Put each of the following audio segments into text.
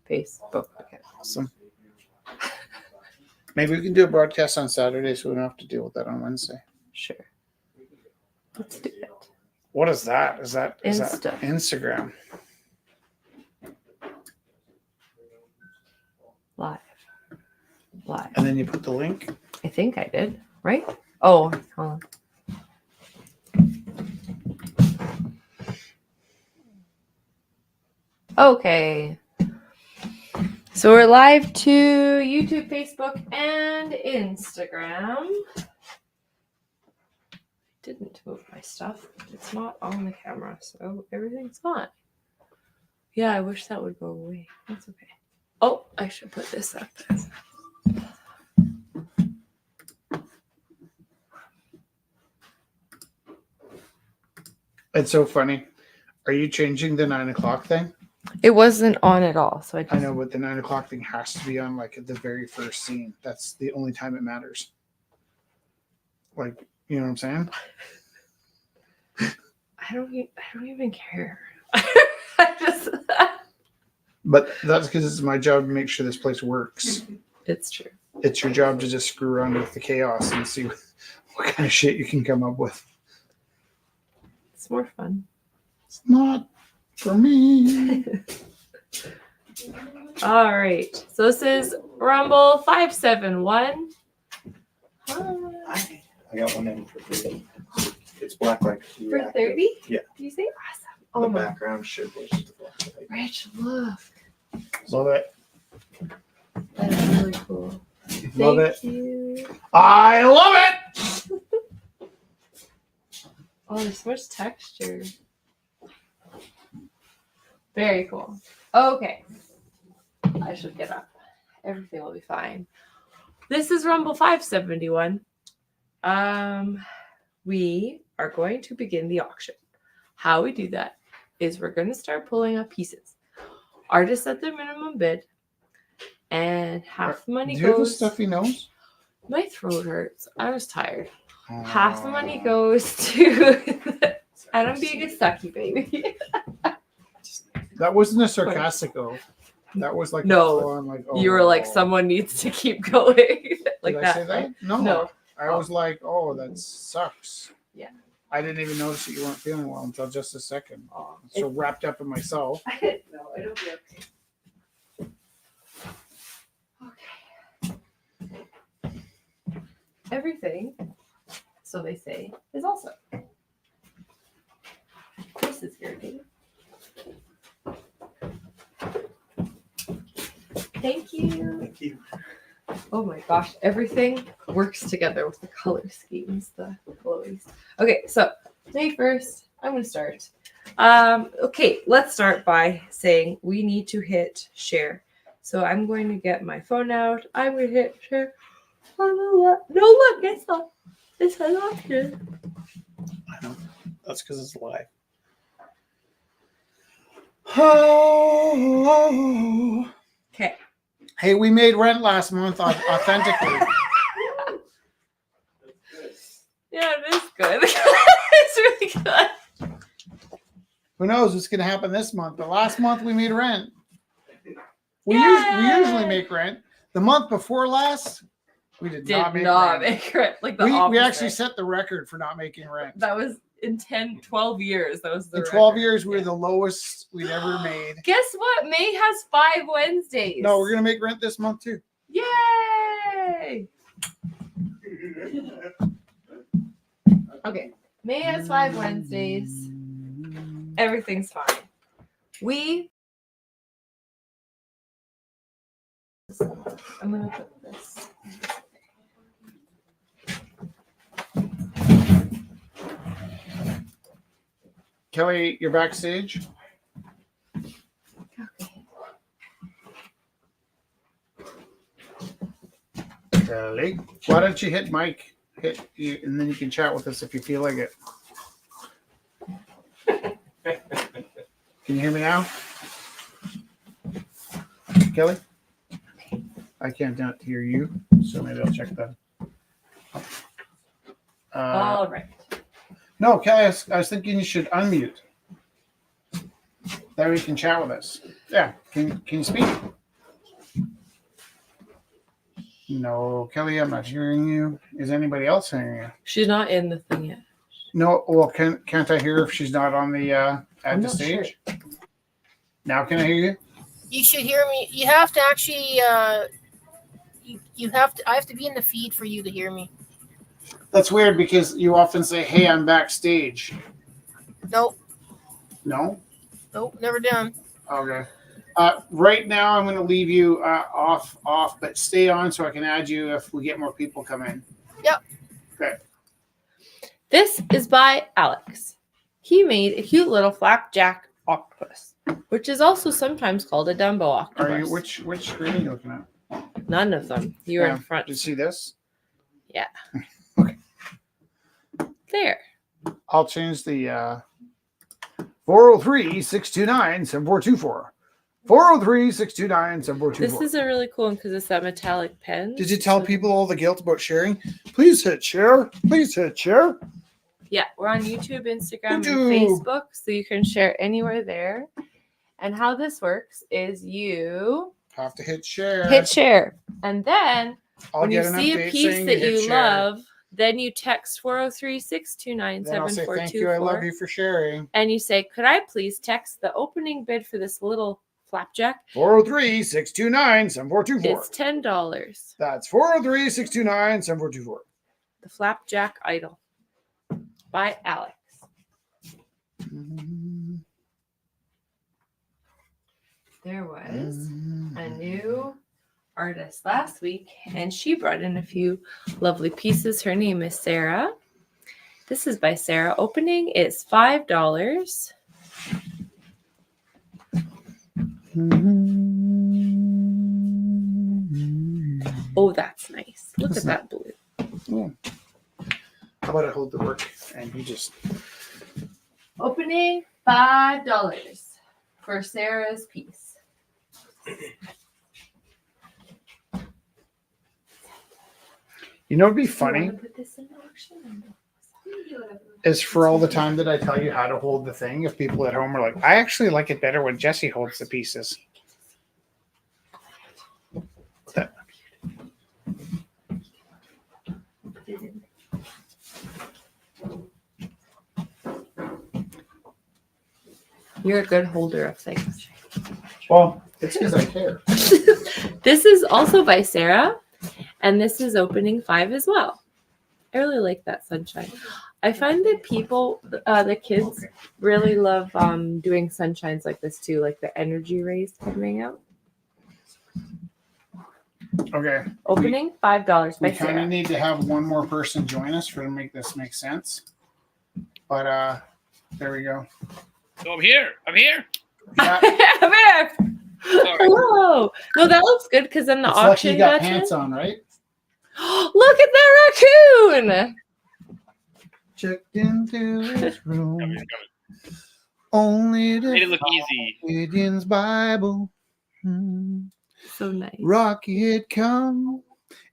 Facebook account. Awesome. Maybe we can do a broadcast on Saturday so we don't have to deal with that on Wednesday. Sure. Let's do it. What is that? Is that Insta. Instagram? Live. And then you put the link. I think I did, right? Oh, hold on. Okay. So we're live to YouTube, Facebook, and Instagram. Didn't move my stuff. It's not on the camera, so everything's fine. Yeah, I wish that would go away. That's okay. Oh, I should put this up. It's so funny. Are you changing the 9 o'clock thing? It wasn't on at all, so I know, but the 9 o'clock thing has to be on like at the very first scene. That's the only time it matters. Like, you know what I'm saying? I don't even care. I just. But that's because it's my job to make sure this place works. It's true. It's your job to just screw around with the chaos and see what kind of shit you can come up with. It's more fun. It's not for me. All right. So this is Rumble 571. I got one in for 30. It's black light. For 30? Yeah. Do you say awesome? The Oh my. background should be just the black light. Rich, look. Love it. That's really cool. Love Thank it. you. I love it. Oh, there's so much texture. Very cool. Okay. I should get up. Everything will be fine. This is Rumble 571. We are going to begin the auction. How we do that is we're going to start pulling up pieces. Artists set their minimum bid, and half the money Do you have a goes. stuffy nose? My throat hurts. I was tired. Half the money goes to. And I'm being a sucky baby. That wasn't a sarcastic O. That was like No. a full-on, like, oh. You were like, someone needs to keep going. Like Did that. I say that? Right? No. No. I was like, oh, that sucks. Yeah. I didn't even notice that you weren't feeling well until just a second. Oh, So wrapped up in myself. no, it'll be okay. Okay. Everything, so they say, is also. This is irritating. Thank you. Thank you. Oh my gosh, everything works together with the color schemes, the glowies. Okay, so May 1st, I'm going to start. Okay, let's start by saying we need to hit share. So I'm going to get my phone out. I'm going to hit share. No, look, it's not. It's an option. I know. That's because it's live. Oh. Okay. Hey, we made rent last month authentically. Yeah, it is good. It's really good. Who knows what's going to happen this month? But last month we made rent. We Yay! usually make rent. The month before last, we did not make rent. make rent. Like the We opposite. actually set the record for not making rent. That was in 12 years. That was the In 12 record. years, we were Yeah. the lowest we'd ever made. Guess what? May has 5 Wednesdays. No, we're going to make rent this month too. Yay! Okay. May has 5 Wednesdays. Everything's fine. I'm going to put this. Kelly, you're backstage. Kelly, why don't you hit Mike? Hit you, and then you can chat with us if you feel like it. Can you hear me now? Kelly? I can't not hear you, so maybe I'll check that. All right. No, Kelly, I was thinking you should unmute. That way you can chat with us. Yeah. Can you speak? No, Kelly, I'm not hearing you. Is anybody else hearing you? She's not in the thing yet. No. Well, can't I hear if she's not on the at I'm the not stage? Now can I hear you? You should hear me. You have to actually. You have to. I have to be in the feed for you to hear me. That's weird because you often say, "Hey, I'm backstage." Nope. No. Nope. Never done. Okay. Right now, I'm going to leave you off, but stay on so I can add you if we get more people come in. Yep. Okay. This is by Alex. He made a cute little flapjack octopus, which is also sometimes called a Dumbo octopus. Are you which screen are you looking at? None of them. You are in front. Did you see this? Yeah. Okay. There. I'll change the 403-629-7424. 403-629-7424. This is a really cool one because it's that metallic pen. Did you tell people all the guilt about sharing? Please hit share. Please hit share. Yeah, we're on YouTube, Instagram, YouTube. and Facebook, so you can share anywhere there. And how this works is you Have to hit share. hit share, and then I'll when you get an see a update piece saying that hit you share. love, then you text 403-629-7424. Then I'll say thank you. I love you for sharing. And you say, could I please text the opening bid for this little flapjack? 403-629-7424. It's $10. That's 403-629-7424. The Flapjack Idol by Alex. There was a new artist last week, and she brought in a few lovely pieces. Her name is Sarah. This is by Sarah. Opening is $5. Oh, that's nice. Look at that blue. Yeah. How about I hold the work and you just... Opening $5 for Sarah's piece. You know, it'd be Do you funny wanna put this in auction? is for all the time that I tell you how to hold the thing, if people at home are like, I actually like it better when Jesse holds the pieces. That- You're a good holder of things. Well, it's because I care. This is also by Sarah, and this is opening 5 as well. I really like that sunshine. I find that people, the kids, really love doing sunshines like this too, like the energy rays coming out. Okay. Opening $5 by We kind Sarah. of need to have one more person join us for to make this make sense. But there we go. So I'm here. Yeah, I'm here. Sorry. Hello. No, that looks good because then the it's lucky auction you got button. pants on, right? Look at that raccoon. Checked into his room. Coming. Only Made it the look easy. Gideon's Bible. So nice. Rocket come,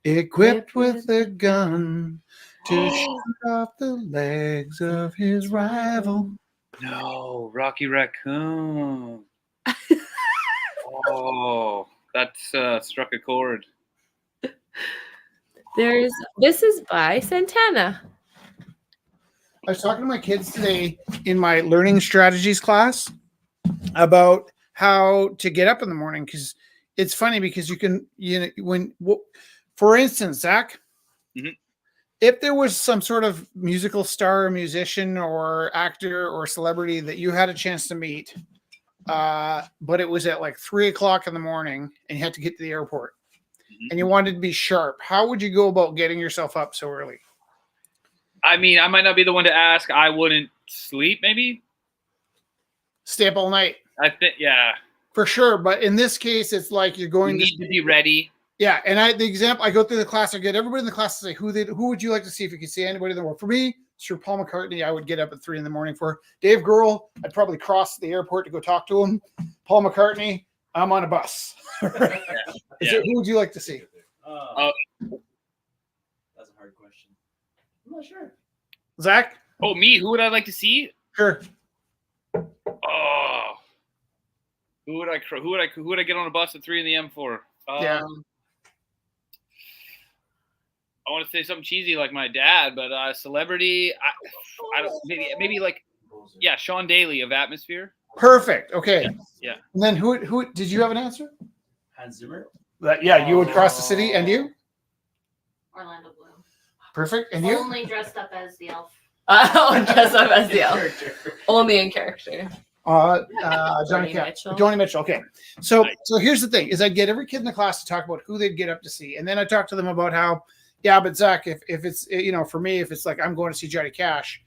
equipped with a gun to shoot off the legs of his rival. No, Rocky Raccoon. Oh, that's struck a chord. This is by Santana. I was talking to my kids today in my learning strategies class about how to get up in the morning, because it's funny because you can, for instance, Zach, Mhm. if there was some sort of musical star, musician, or actor or celebrity that you had a chance to meet, but it was at like 3:00 in the morning and you had to get to the airport and you wanted to be sharp, how would you go about getting yourself up so early? I mean, I might not be the one to ask. I wouldn't sleep, maybe. Stay up all night. I think, yeah. For sure. But in this case, it's like you're You going need to be ready. Yeah, and the example, I go through the class, I get everybody in the class to say who would you like to see if you could see anybody in the world. For me, Sir Paul McCartney, I would get up at 3 a.m. for. Dave Grohl, I'd probably cross the airport to go talk to him. Paul McCartney, I'm on a bus. Who would you like to see? That's a hard question. I'm not sure. Zach? Oh, me? Who would I like to see? Sure. Oh. Who would I get on a bus at 3 in the M for? Yeah. I want to say something cheesy like my dad, but celebrity. I don't. Maybe like Sean Daly of Atmosphere. Perfect. Okay. Yeah. And then who did you have an answer? Hans Zimmer. Yeah, you would cross the city, and you? Orlando Bloom. Perfect. And you? Only dressed up as the elf. Dress up as the elf. Character. Only in character. Johnny Mitchell. Joni Mitchell. Okay. So Nice. so here's the thing: is I get every kid in the class to talk about who they'd get up to see, and then I talk to them about how, yeah, but Zach, if it's for me, if it's like I'm going to see Johnny Cash,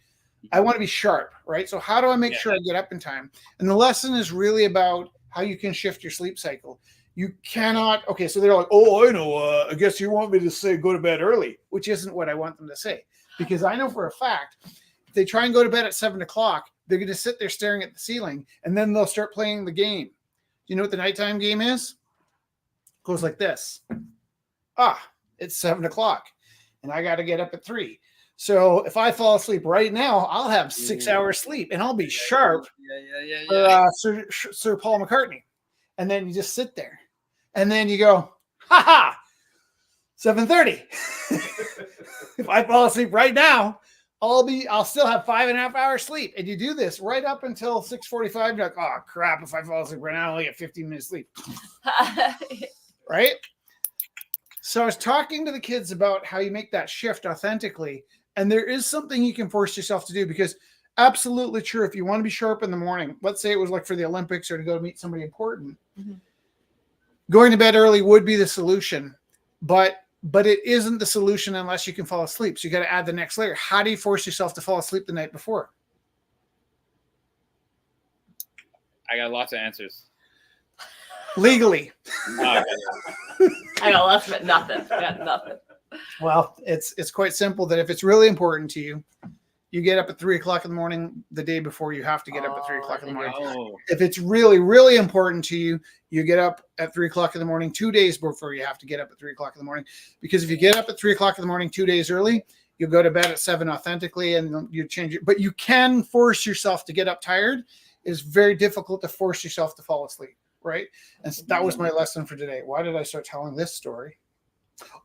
I want to be sharp, right? So how do I make sure I get up in time? And the lesson is really about how you can shift your sleep cycle. You cannot. Okay, so they're like, oh, I know. I guess you want me to say go to bed early, which isn't what I want them to say, because I know for a fact if they try and go to bed at 7 o'clock, they're going to sit there staring at the ceiling, and then they'll start playing the game. Do you know what the nighttime game is? It goes like this. It's 7 o'clock, and I got to get up at 3. So if I fall asleep right now, I'll have 6 hours sleep, and I'll be sharp. Yeah. Sir Paul McCartney. And then you just sit there, and then you go, 7:30. If I fall asleep right now, I'll still have 5.5 hours sleep. And you do this right up until 6:45. You're like, oh crap! If I fall asleep right now, I only get 15 minutes sleep. Right? So I was talking to the kids about how you make that shift authentically, and there is something you can force yourself to do, because absolutely true. If you want to be sharp in the morning, let's say it was like for the Olympics or to go meet somebody important, going to bed early would be the solution, but it isn't the solution unless you can fall asleep. So you got to add the next layer. How do you force yourself to fall asleep the night before? I got lots of answers. Legally. Okay. I got less, but nothing. I got nothing. Well, it's quite simple that if it's really important to you, you get up at 3 o'clock in the morning the day before. You have to get up at 3 o'clock in the morning. Oh. If it's really, really important to you, you get up at 3 o'clock in the morning 2 days before you have to get up at 3 o'clock in the morning. Because if you get up at 3 o'clock in the morning 2 days early, you go to bed at 7 authentically, and you change it. But you can force yourself to get up tired. It's very difficult to force yourself to fall asleep, right? And so that was my lesson for today. Why did I start telling this story?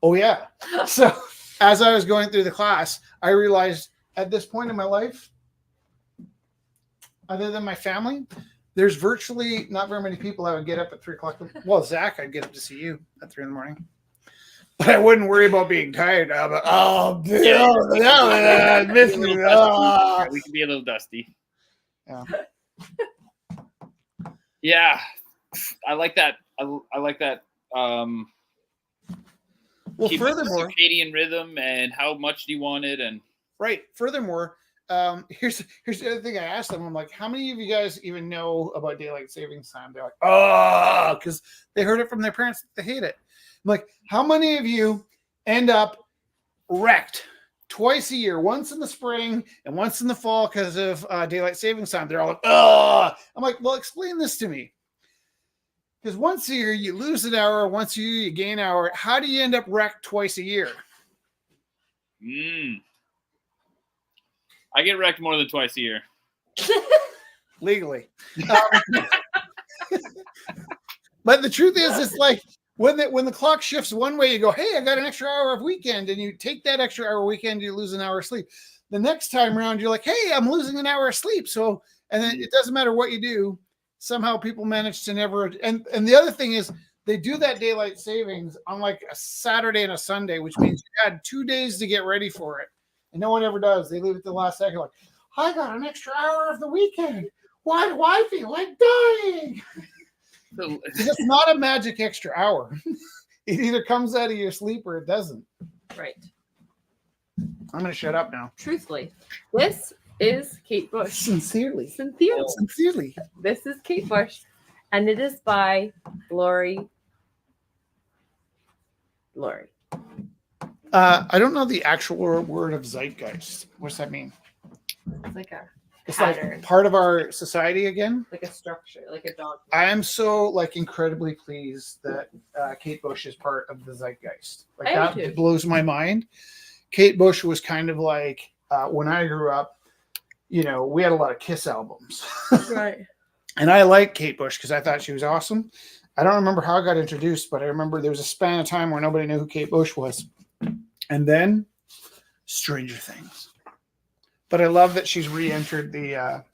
Oh, yeah. So as I was going through the class, I realized at this point in my life, other than my family, there's virtually not very many people I would get up at 3 o'clock. Well, Zach, I'd get up to see you at 3 in the morning. But I wouldn't worry about being tired. I miss me. We can be a little dusty. Yeah. Yeah, I like that. I like that. Well, Keep the furthermore, circadian rhythm and how much do you want it, and right. Furthermore, here's the other thing I asked them. I'm like, how many of you guys even know about daylight savings time? They're like, oh, because they heard it from their parents. They hate it. I'm like, how many of you end up wrecked twice a year, once in the spring and once in the fall because of daylight savings time? They're all like, oh. I'm like, well, explain this to me. Because once a year you lose an hour, once a year you gain an hour. How do you end up wrecked twice a year? I get wrecked more than twice a year. Legally. But the truth is, it's like when the clock shifts one way, you go, hey, I got an extra hour of weekend, and you take that extra hour of weekend, you lose an hour of sleep. The next time around, you're like, hey, I'm losing an hour of sleep. So, and then it doesn't matter what you do. Somehow people manage to never, and the other thing is they do that daylight savings on like a Saturday and a Sunday, which means you had 2 days to get ready for it. And no one ever does. They leave it to the last second, like, I got an extra hour of the weekend. Why do I feel like dying? It's not a magic extra hour. It either comes out of your sleep or it doesn't. Right. I'm going to shut up now. Truthfully, this is Kate Bush. Sincerely. Sincerely. This is Kate Bush, and it is by Lori. I don't know the actual word of zeitgeist. What's that mean? It's like a It's pattern, like part of our society again. like a structure, like a dog. I am so incredibly pleased that Kate Bush is part of the zeitgeist. Like I am that too. blows my mind. Kate Bush was kind of like when I grew up. You know, we had a lot of Kiss albums. Right. And I like Kate Bush because I thought she was awesome. I don't remember how I got introduced, but I remember there was a span of time where nobody knew who Kate Bush was. And then Stranger Things. But I love that she's re-entered the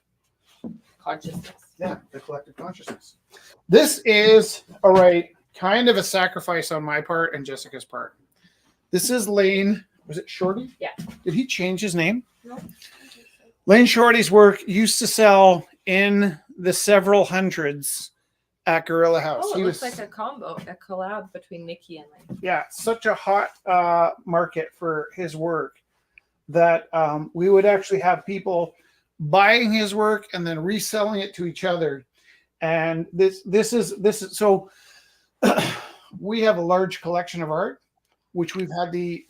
Consciousness. the collective consciousness. This is, all right, kind of a sacrifice on my part and Jessica's part. This is Lane. Was it Shorty? Yeah. Did he change his name? No. Lane Shorty's work used to sell in the several hundreds at Gorilla House. Oh, it He looks was, like a combo, a collab between Nikki and Lane. yeah, such a hot market for his work that we would actually have people buying his work and then reselling it to each other. And this is so we have a large collection of art, which we've had the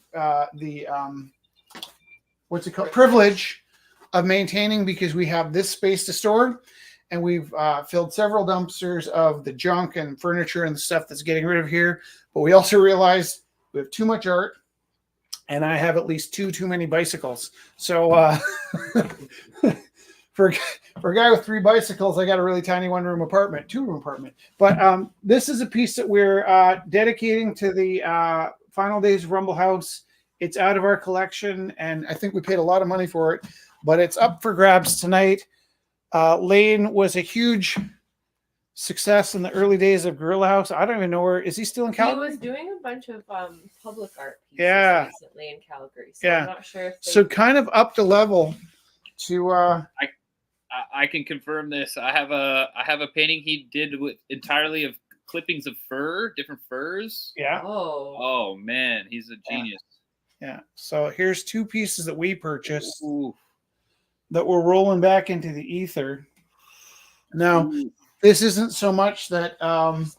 what's it called, privilege of maintaining, because we have this space to store, and we've filled several dumpsters of the junk and furniture and the stuff that's getting rid of here. But we also realized we have too much art, and I have at least too many bicycles. So for a guy with 3 bicycles, I got a really tiny 2-room apartment. But this is a piece that we're dedicating to the final days of Rumble House. It's out of our collection, and I think we paid a lot of money for it, but it's up for grabs tonight. Lane was a huge success in the early days of Gorilla House. I don't even know where is he still in He Calgary? was doing a bunch of public art pieces Yeah. recently in Calgary. So Yeah. I'm not sure if they So kind of up the level to I can confirm this. I have a painting he did with entirely of clippings of fur, different furs. yeah. Oh man, he's a genius. Yeah. So here's 2 pieces that we purchased Ooh. that we're rolling back into the ether. Now, this isn't so much that Nice.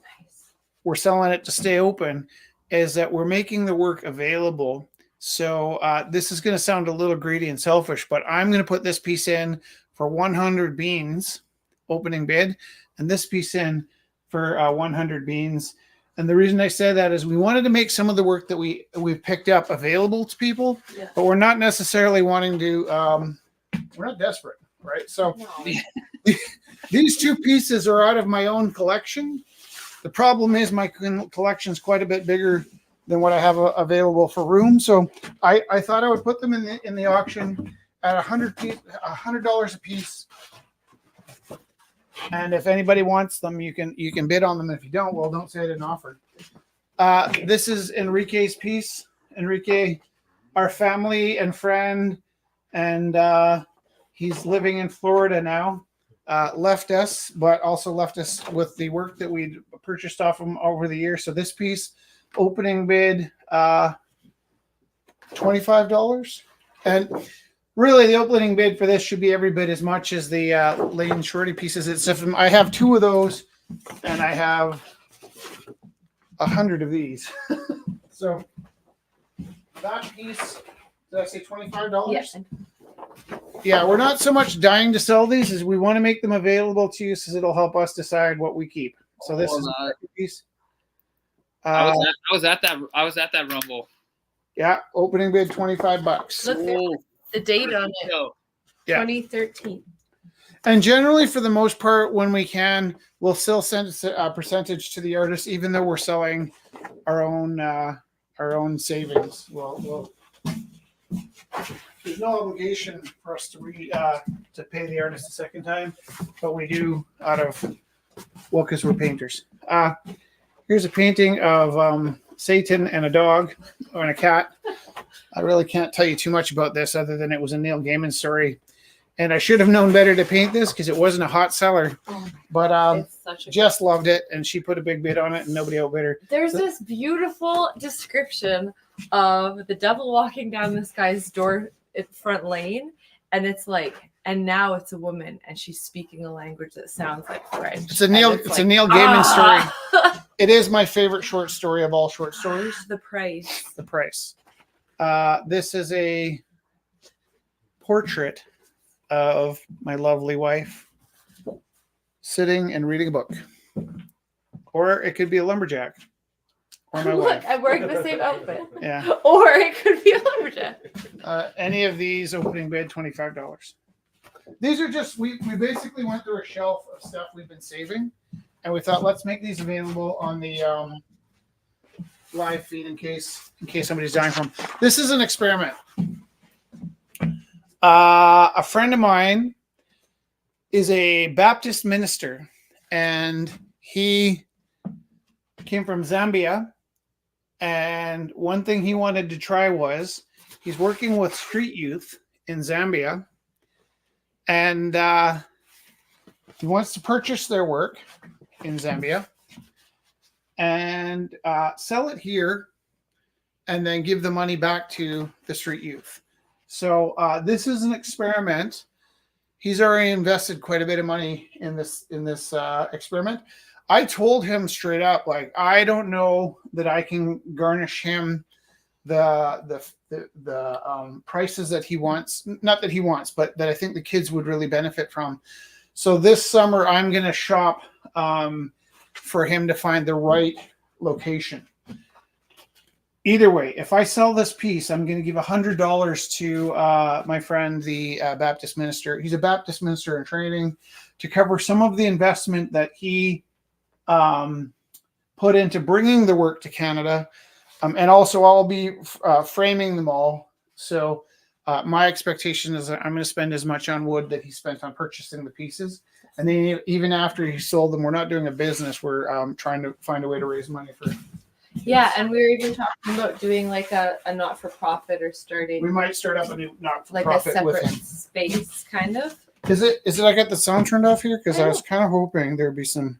we're selling it to stay open, is that we're making the work available. So this is going to sound a little greedy and selfish, but I'm going to put this piece in for 100 beans, opening bid, and this piece in for 100 beans. And the reason I said that is we wanted to make some of the work that we've picked up available to people, Yeah. but we're not necessarily wanting to. We're not desperate, right? So No. these 2 pieces are out of my own collection. The problem is my collection is quite a bit bigger than what I have available for room. So I thought I would put them in the auction at $100 a piece. And if anybody wants them, you can bid on them. If you don't, well, don't say I didn't offer. This is Enrique's piece. Enrique, our family and friend, and he's living in Florida now. Left us, but also left us with the work that we purchased off him over the years. So this piece, opening bid, $25. And really, the opening bid for this should be every bit as much as the Lane Shorty pieces. It's if I have 2 of those, and I have 100 of these. So that piece, did I say $25? Yes. Yeah, we're not so much dying to sell these as we want to make them available to you, so it'll help us decide what we keep. So this is the piece. I was at that Rumble. Yeah, opening bid $25. Look at the date on it. So, Yeah. 2013. And generally, for the most part, when we can, we'll still send a percentage to the artist, even though we're selling our own savings. Well, there's no obligation for us to pay the artist a second time, but we do because we're painters. Here's a painting of Satan and a dog and a cat. I really can't tell you too much about this other than it was a Neil Gaiman story. And I should have known better to paint this because it wasn't a hot seller. But It's such a Jess loved it, and she put a big bid on it, and nobody outbid her. There's this beautiful description of the devil walking down this guy's front lane, and it's like, and now it's a woman, and she's speaking a language that sounds like French. It's a Neil Gaiman story. It is my favorite short story of all short stories. The price. The price. This is a portrait of my lovely wife sitting and reading a book, or it could be a lumberjack, or my Look, wife. I'm wearing the same outfit. Yeah. Or it could be a lumberjack. Any of these, opening bid $25. these are just we basically went through a shelf of stuff we've been saving, and we thought let's make these available on the live feed in case somebody's dying from. This is an experiment. A friend of mine is a Baptist minister, and he came from Zambia. And one thing he wanted to try was he's working with street youth in Zambia, and he wants to purchase their work in Zambia and sell it here and then give the money back to the street youth. So this is an experiment. He's already invested quite a bit of money in this experiment. I told him straight up, like, I don't know that I can garnish him the prices that he wants. Not that he wants, but that I think the kids would really benefit from. So this summer, I'm going to shop for him to find the right location. Either way, if I sell this piece, I'm going to give $100 to my friend, the Baptist minister. He's a Baptist minister in training, to cover some of the investment that he put into bringing the work to Canada. And also I'll be framing them all. So my expectation is that I'm going to spend as much on wood that he spent on purchasing the pieces. And then even after he sold them, we're not doing a business. We're trying to find a way to raise money for it. Yeah, and we were even talking about doing like a not-for-profit or starting We might start up a new like a not-for-profit with separate him. space, kind of. Is it I got the sound turned off here? Because I was kind of hoping there'd be some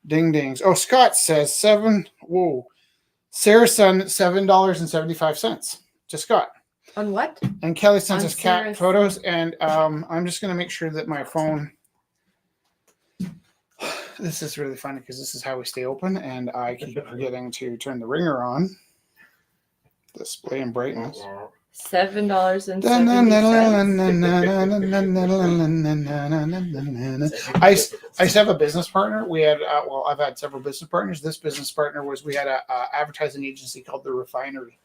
ding dings. Oh, Scott says Sarah's son, $7.75 to Scott. On what? And Kelly sends On us cat Sarah's- photos, and I'm just gonna make sure that my phone. This is really funny because this is how we stay open, and I keep forgetting to turn the ringer on. Display and brightness. $7.70. I used to have a business partner. We had, I've had several business partners. This business partner we had a advertising agency called The Refinery.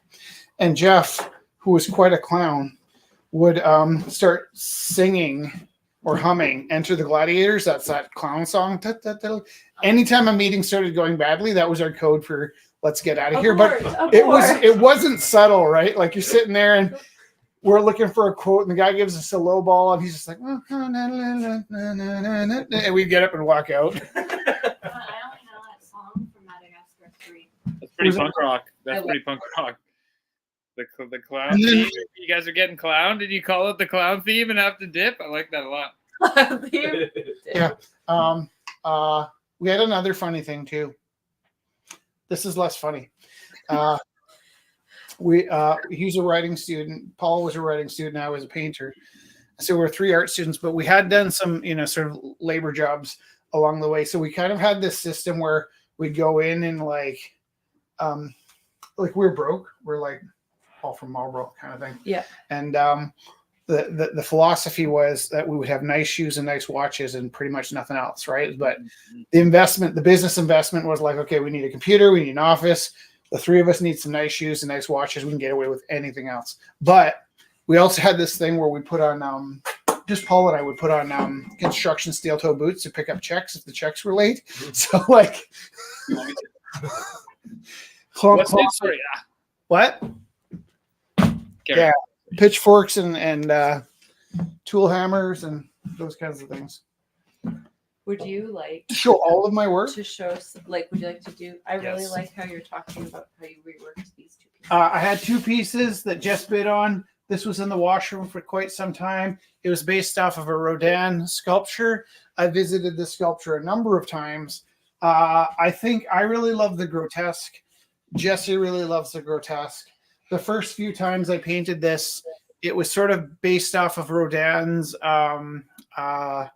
And Jeff, who was quite a clown, would start singing or humming Enter the Gladiators. That's that clown song. Anytime a meeting started going badly, that was our code for let's get out of here. But it wasn't subtle, right? Like you're sitting there and we're looking for a quote, and the guy gives us a low ball, and he's just like, and we get up and walk out. I only know that song from Madagascar 3. That's pretty Was it- punk rock. That's I pretty punk rock. The clown And then- theme. You guys are getting clown. Did you call it the clown theme and have to dip? I like that a lot. Yeah. We had another funny thing too. This is less funny. He's a writing student. Paul was a writing student. I was a painter. So we're 3 art students, but we had done some, sort of labor jobs along the way. So we kind of had this system where we'd go in and like we're broke. We're like all from Marlboro kind of thing. Yeah. And the philosophy was that we would have nice shoes and nice watches and pretty much nothing else, right? But the business investment was like, okay, we need a computer, we need an office. The 3 of us need some nice shoes and nice watches. We can get away with anything else. But we also had this thing where we put on, just Paul and I would put on construction steel toe boots to pick up checks if the checks were late. So like, What's new? Sorry. what? Carry on. Pitchforks and tool hammers and those kinds of things. Would you like To show all of my work. to show, would you like to do? I really Yes. like how you're talking about how you reworked these 2 pieces. I had 2 pieces that Jess bid on. This was in the washroom for quite some time. It was based off of a Rodin sculpture. I visited the sculpture a number of times. I think I really love the grotesque. Jesse really loves the grotesque. The first few times I painted this, it was sort of based off of Rodin's. I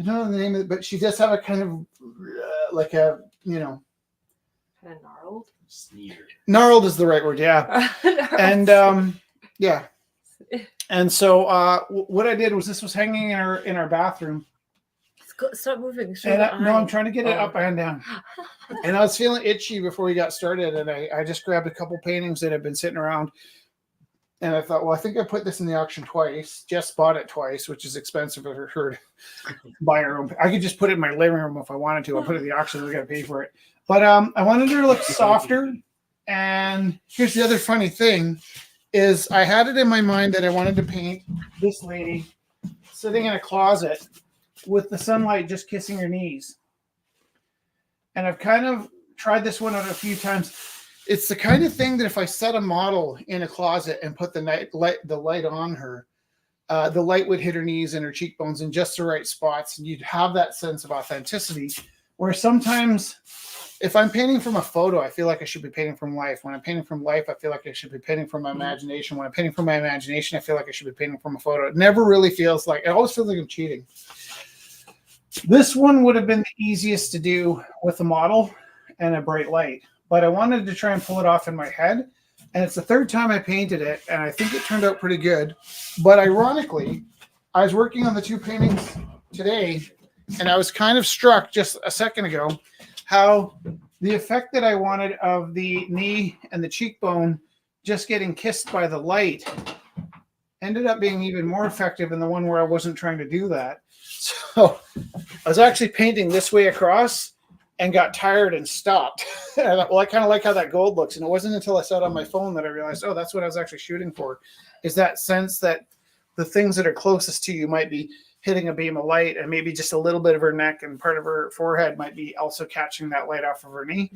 don't know the name of it, but she does have a kind of like a, Kind of gnarled. Sneered. gnarled is the right word. Yeah. And yeah. And so what I did was this was hanging in our bathroom. Stop moving. Show And the no, I'm eye. trying to get it up and down. And I was feeling itchy before we got started, and I just grabbed a couple paintings that had been sitting around. And I thought, well, I think I put this in the auction twice. Jess bought it twice, which is expensive for her to buy her own. I could just put it in my living room if I wanted to. I'll put it in the auction. We got to pay for it. But I wanted her to look softer. And here's the other funny thing is I had it in my mind that I wanted to paint this lady sitting in a closet with the sunlight just kissing her knees. And I've kind of tried this one out a few times. It's the kind of thing that if I set a model in a closet and put the light on her, the light would hit her knees and her cheekbones in just the right spots, and you'd have that sense of authenticity. Where sometimes, if I'm painting from a photo, I feel like I should be painting from life. When I'm painting from life, I feel like I should be painting from my imagination. When I'm painting from my imagination, I feel like I should be painting from a photo. It never really feels like, it always feels like I'm cheating. This one would have been the easiest to do with a model and a bright light. But I wanted to try and pull it off in my head. And it's the third time I painted it, and I think it turned out pretty good. But ironically, I was working on the two paintings today, and I was kind of struck just a second ago how the effect that I wanted of the knee and the cheekbone just getting kissed by the light ended up being even more effective than the one where I wasn't trying to do that. So I was actually painting this way across and got tired and stopped. And I thought, well, I kind of like how that gold looks. And it wasn't until I saw it on my phone that I realized, oh, that's what I was actually shooting for, is that sense that the things that are closest to you might be hitting a beam of light, and maybe just a little bit of her neck and part of her forehead might be also catching that light off of her knee.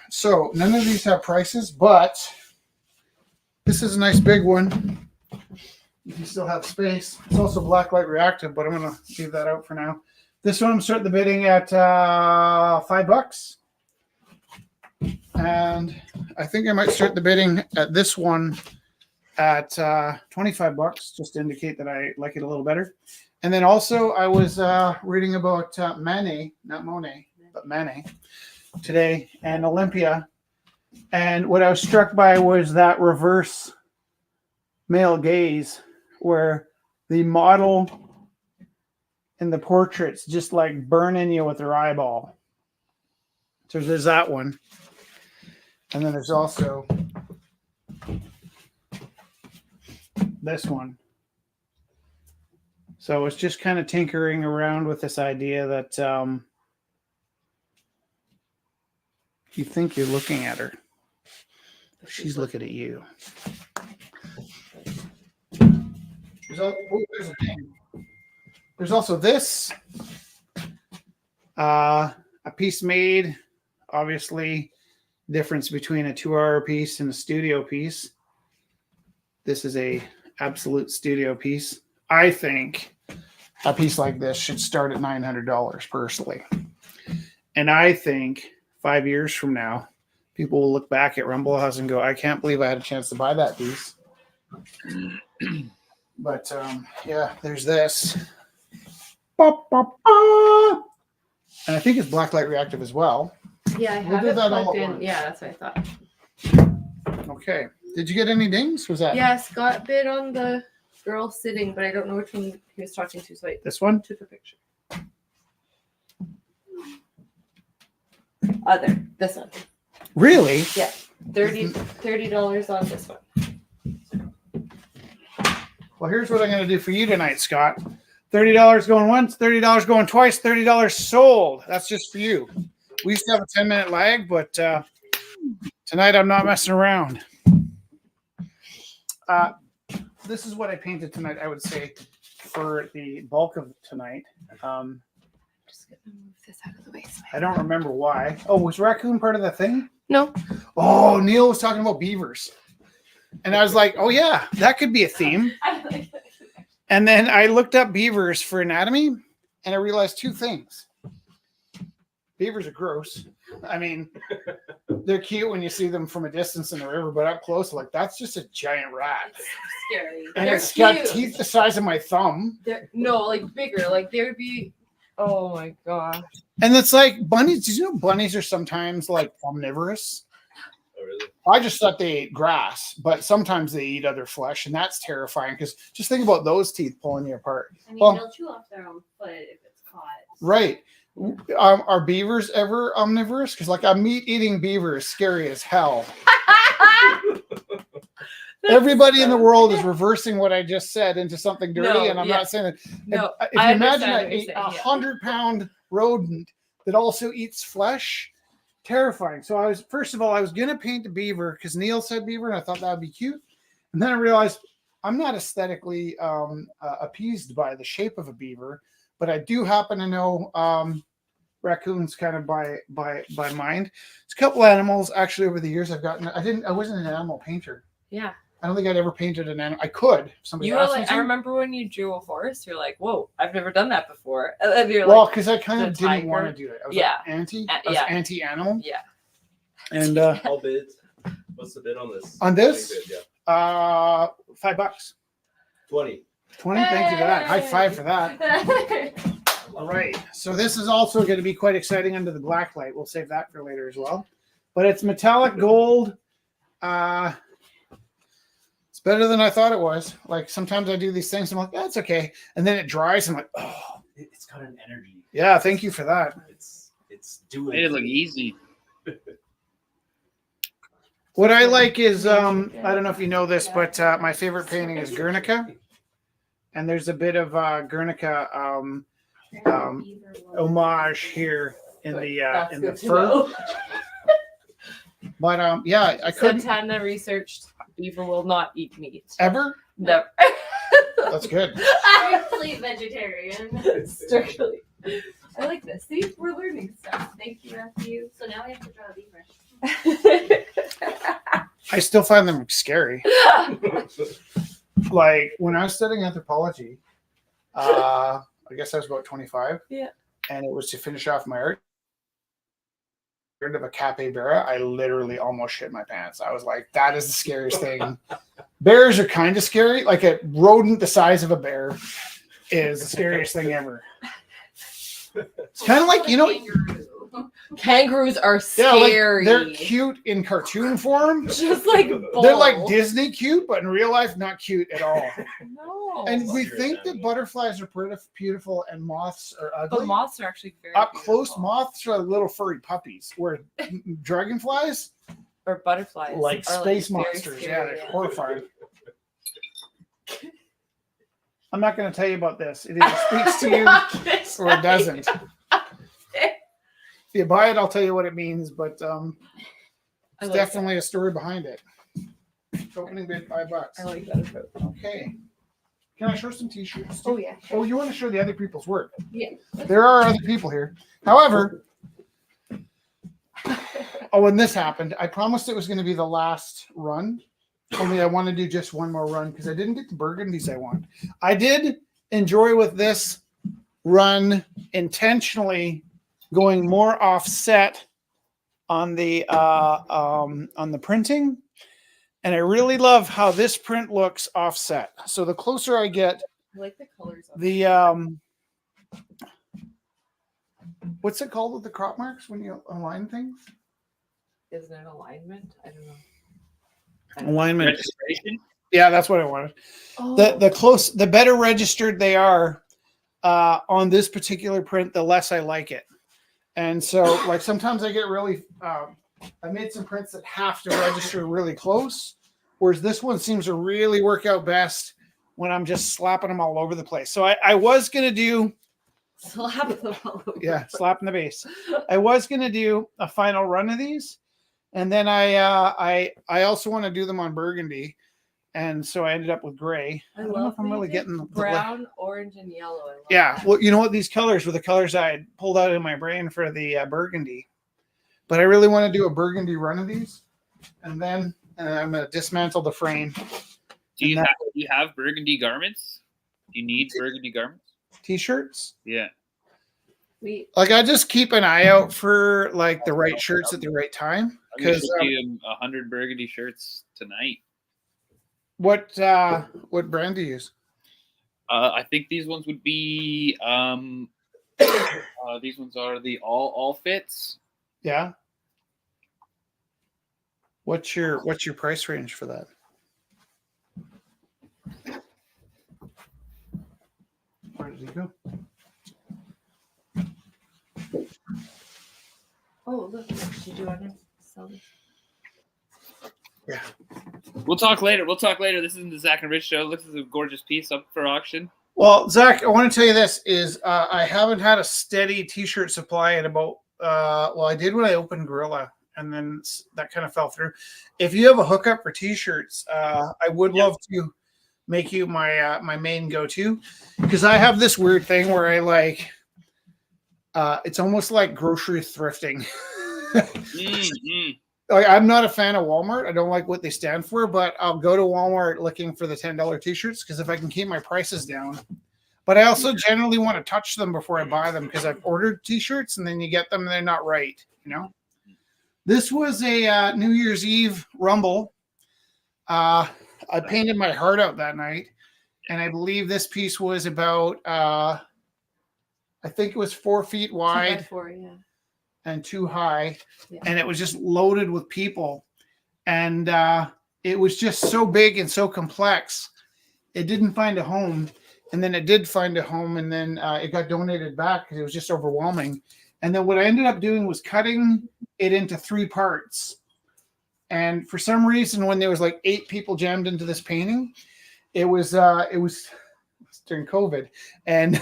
So none of these have prices, but this is a nice big one. You still have space. It's also black light reactive, but I'm going to leave that out for now. This one I'm starting the bidding at $5. And I think I might start the bidding at this one at $25, just to indicate that I like it a little better. And then also I was reading about Manet, not Monet, but Manet today, and Olympia. And what I was struck by was that reverse male gaze, where the model in the portraits just like burning you with their eyeball. So there's that one. And then there's also this one. So it's just kind of tinkering around with this idea that you think you're looking at her. She's looking at you. There's also this. A piece made, obviously, difference between a 2-hour piece and a studio piece. This is a absolute studio piece. I think a piece like this should start at $900 personally. And I think 5 years from now, people will look back at Rumble House and go, I can't believe I had a chance to buy that piece. But yeah, there's this. Ba, ba, ba. And I think it's blacklight reactive as well. Yeah, I We'll have do it that all plugged at in. once. Yeah, that's what I thought. Okay. Did you get any dings? Was that Yeah, Scott bid on the girl sitting, but I don't know which one he was talking to, so I this one? took a picture. This one. Really? Yeah, $30 on this one. Well, here's what I'm going to do for you tonight, Scott. $30 going once, $30 going twice, $30 sold. That's just for you. We used to have a 10-minute lag, but tonight I'm not messing around. This is what I painted tonight, I would say, for the bulk of tonight. Just gonna move this out of the way. So I don't remember why. Oh, was raccoon part of the thing? No. Oh, Neil was talking about beavers. And I was like, oh, yeah, that could be a theme. I like that. And then I looked up beavers for anatomy, and I realized two things. Beavers are gross. I mean, they're cute when you see them from a distance in the river, but up close, like, that's just a giant rat. Scary. And They're it's got cute. teeth the size of my thumb. No, like bigger. Like there would be. Oh my god. And it's like bunnies. Did you know bunnies are sometimes like omnivorous? Oh, really? I just thought they ate grass, but sometimes they eat other flesh, and that's terrifying because just think about those teeth pulling you apart. I mean, Well- they'll chew off their own foot if it's caught. Right. Are beavers ever omnivorous? Because like a meat-eating beaver is scary as hell. That Everybody in the world is reversing what I just said into something dirty, No, and I'm yeah. not saying that. No, If you I imagine understand what you're a saying, yeah. 100-pound rodent that also eats flesh, terrifying. So first of all, I was gonna paint a beaver because Neil said beaver, and I thought that would be cute. And then I realized I'm not aesthetically appeased by the shape of a beaver, but I do happen to know raccoons kind of by mind. There's a couple animals actually over the years I've gotten. I wasn't an animal painter. Yeah. I don't think I'd ever painted an animal. I could. If somebody You were asked me like, to. I remember when you drew a horse, you're like, whoa, I've never done that before. And then you're Well, like, because I kind the of didn't tiger? want to do it. I was Yeah. like anti. Uh, I was yeah. anti-animal. yeah. And I'll bid. What's the bid on this? On this? Big bid, yeah. $5. 20. 20. Thank you for that. High five for that. All right. So this is also going to be quite exciting under the black light. We'll save that for later as well. But it's metallic gold. It's better than I thought it was. Like sometimes I do these things, I'm like, yeah, it's okay. And then it dries. I'm like, oh, It's got an energy. yeah, thank you for that. It's doing. Made it look easy. What I like is, I don't know if you know this, but my favorite painting is Guernica. And there's a bit of Guernica homage here in the fur. But yeah, I couldn't Santana researched beaver will not eat meat. ever. Never. That's good. Strictly vegetarian. Strictly. I like this. See, we're learning stuff. Thank you, Matthew. So now we have to draw a beaver. I still find them scary. Like when I was studying anthropology, I guess I was about 25. Yeah. And it was to finish off my art of a capybara. I literally almost shit my pants. I was like, that is the scariest thing. Bears are kind of scary. Like a rodent the size of a bear is the scariest thing ever. It's kind of like, you know, Kangaroos are yeah, like scary. they're cute in cartoon form. Just like They're like bulls. Disney cute, but in real life, not cute at all. No. And we think that butterflies are beautiful and moths are but ugly. moths are actually very Up close, beautiful. moths are little furry puppies, where dragonflies, or butterflies like are, space very monsters. scary, Yeah, they're horrifying. I'm not going to tell you about this. It either speaks to you or it doesn't. If you buy it, I'll tell you what it means, but I it's like definitely a story behind it. Opening bid $5. I like that approach. Okay. Can I show some t-shirts? Oh yeah. Oh, you want to show the other people's work? Yeah. There are other people here. However, when this happened, I promised it was going to be the last run. Only I want to do just one more run because I didn't get the burgundies I want. I did enjoy with this run intentionally going more offset on the printing. And I really love how this print looks offset. So the closer I get, I like the colors of the what's it called with the crop marks when you align things? Isn't it alignment? I don't know. Alignment. Registration. Yeah, that's what I wanted. Oh. The better registered they are on this particular print, the less I like it. And so, like sometimes I get really. I made some prints that have to register really close, whereas this one seems to really work out best when I'm just slapping them all over the place. So I was gonna do. Slap them all over. Yeah, slapping the base. I was gonna do a final run of these, and then I also want to do them on burgundy, and so I ended up with gray. I don't know if I'm really getting the brown, orange, and yellow. I love Yeah, that. well, you know what? These colors were the colors I had pulled out in my brain for the burgundy, but I really want to do a burgundy run of these, and then I'm gonna dismantle the frame. Do you have burgundy garments? Do you need burgundy garments? T-shirts. Yeah. Like I just keep an eye out for like the right shirts at the right time. I'm gonna Because ship you 100 burgundy shirts tonight. what brand do you use? I think these ones would be these ones are the all fits. Yeah. What's your price range for that? Where did he go? Oh, look. Did you want to sell this? We'll talk later. This isn't the Zach and Rich show. This is a gorgeous piece up for auction. Well, Zach, I want to tell you this is I haven't had a steady t-shirt supply in about I did when I opened Gorilla, and then that kind of fell through. If you have a hookup for t-shirts, I would love to make you my my main go-to, because I have this weird thing where I like it's almost like grocery thrifting. Like, I'm not a fan of Walmart. I don't like what they stand for, but I'll go to Walmart looking for the $10 t-shirts because if I can keep my prices down. But I also generally want to touch them before I buy them because I've ordered t-shirts and then you get them and they're not right, you know? This was a New Year's Eve Rumble. I painted my heart out that night, and I believe this piece was about, I think it was 4 feet wide. 2x4, yeah. And 2 high, Yeah. and it was just loaded with people, and it was just so big and so complex. It didn't find a home, and then it did find a home, and then it got donated back because it was just overwhelming. And then what I ended up doing was cutting it into 3 parts. And for some reason, when there was like 8 people jammed into this painting, it was during COVID, and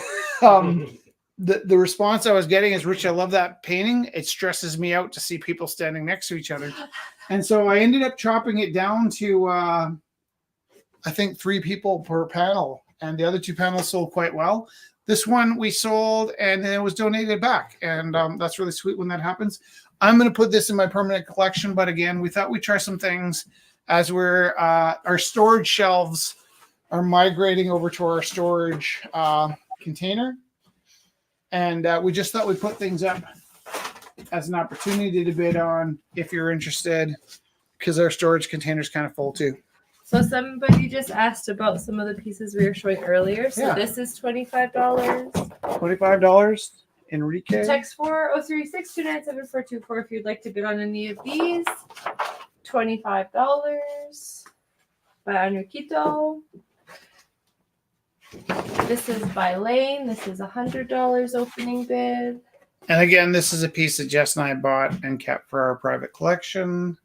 the response I was getting is, Rich, I love that painting. It stresses me out to see people standing next to each other. And so I ended up chopping it down to, I think 3 people per panel. And the other 2 panels sold quite well. This one we sold and then it was donated back. And that's really sweet when that happens. I'm going to put this in my permanent collection. But again, we thought we'd try some things as our storage shelves are migrating over to our storage container. And we just thought we'd put things up as an opportunity to bid on if you're interested, because our storage container is kind of full too. So somebody just asked about some of the pieces we were showing earlier. So Yeah. this is $25. $25. Enrique. Text 403-629-7424 if you'd like to bid on any of these. $25 by Enriquito. This is by Lane. This is $100 opening bid. And again, this is a piece that Jess and I bought and kept for our private collection.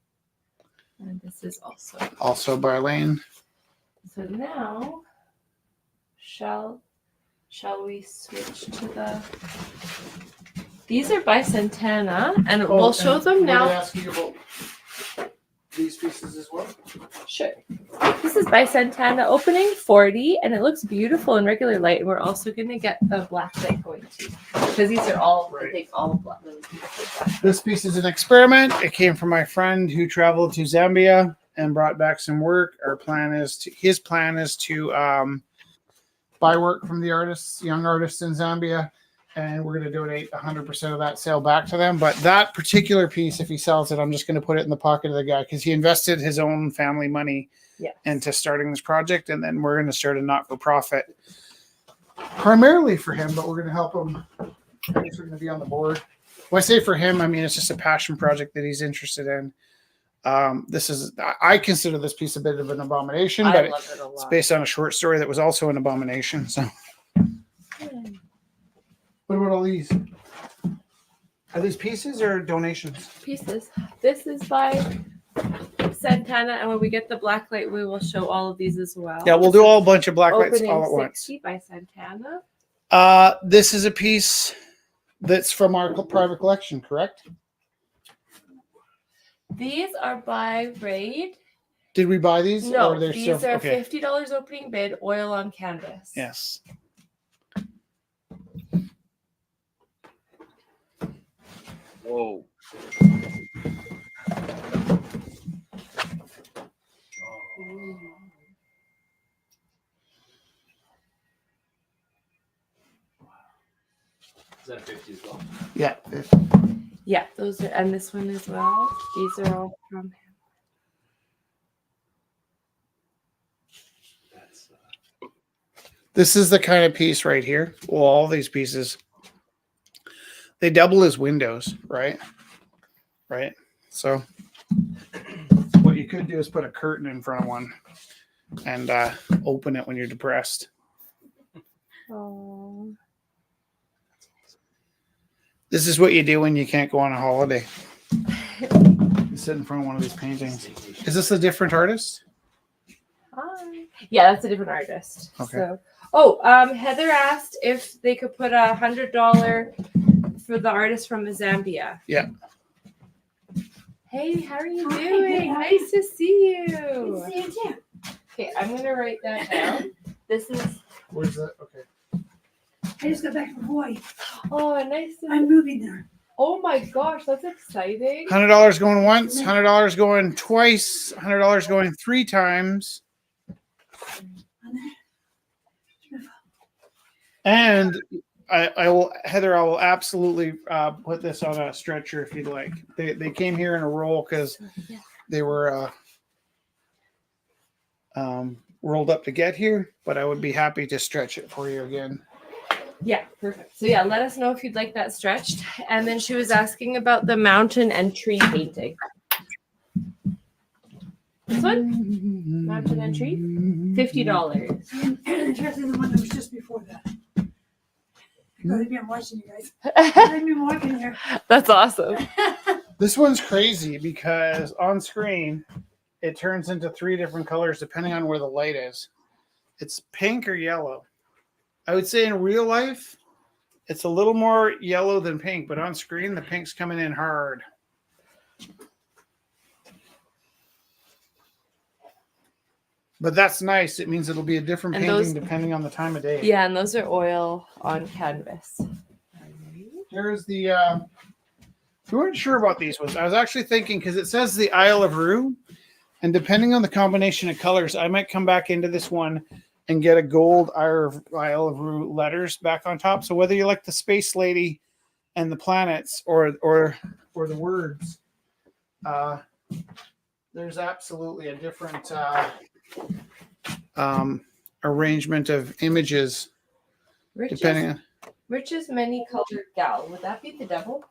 And this is Also by Lane. So now, shall we switch to the? These are by Santana, and we'll show them now. Ask you about these pieces as well. Sure. This is by Santana, opening 40, and it looks beautiful in regular light. And we're also going to get the black light going too, because these are all, I think, all black, really beautiful black. This piece is an experiment. It came from my friend who traveled to Zambia and brought back some work. His plan is to buy work from the artists, young artists in Zambia, and we're going to donate 100% of that sale back to them. But that particular piece, if he sells it, I'm just going to put it in the pocket of the guy because he invested his own family money into starting this project, and then we're going to start a not-for-profit primarily for him, but we're going to help him. He's going to be on the board. When I say for him, I mean it's just a passion project that he's interested in. I consider this piece a bit of an abomination, but love it a lot. it's based on a short story that was also an abomination. So, what about all these? Are these pieces or donations? Pieces. This is by Santana, and when we get the black light, we will show all of these as well. Yeah, we'll do all a bunch of black lights Opening all at once. 60 by Santana. This is a piece that's from our private collection, correct? These are by Raid. Did we buy these? No, or they're these still, are okay. $50 opening bid, oil on canvas. Yes. Whoa. Is that 50 as well? Yeah. Yeah, those are, and this one as well. These are all from him. That's This is the kind of piece right here. Well, all these pieces, they double as windows, right? Right. So what you could do is put a curtain in front of one and open it when you're depressed. Oh. This is what you do when you can't go on a holiday. sit in front of one of these paintings. Is this a different artist? Hi. Yeah, that's a different artist. Okay. So, Heather asked if they could put $100 for the artist from Zambia. Yeah. Hey, how are you Hi, doing? good, how are Nice to see Good you. to see you too. Okay, I'm gonna write that down. This is Where's that? Okay. I just got back from Hawaii. nice to I'm moving there. Oh my gosh, that's exciting. $100 going once, $100 going twice, $100 going 3 times. And I will, Heather, I will absolutely put this on a stretcher if you'd like. They came here in a roll because they were rolled up to get here, but I would be happy to stretch it for you again. Yeah, perfect. So yeah, let us know if you'd like that stretched. And then she was asking about the mountain and tree painting. This one? Mountain and tree? $50. Interested in the one that was just before that. Because I've been watching you guys. I've been walking here. That's awesome. This one's crazy because on screen it turns into 3 different colors depending on where the light is. It's pink or yellow. I would say in real life, it's a little more yellow than pink, but on screen, the pink's coming in hard. But that's nice. It means it'll be a different And painting those- depending on the time of day. Yeah, and those are oil on canvas. Here's the. We weren't sure about these ones. I was actually thinking because it says the Isle of Rue, and depending on the combination of colors, I might come back into this one and get a gold Isle of Rue letters back on top. So whether you like the space lady and the planets or the words, there's absolutely a different arrangement of images depending on Rich's many colored gal. Would that be the devil?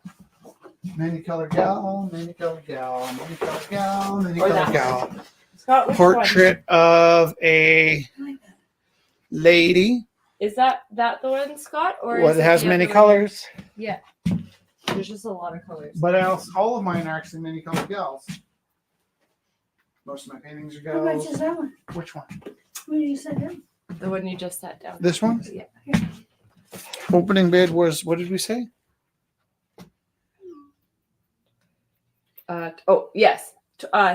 many color gal, many color gal, many color gal, many Or color that gal. Scott, which one? Portrait of a I like that. lady. Is that the one, Scott? Or Well, is it has the many other one? colors, Yeah. There's just a lot of colors. but else all of mine are actually many colored gals. Most of my paintings are How much gals. is that one? Which one? What did you say there? The one you just sat down. This one? Yeah. Opening bid was, what did we say? Yes.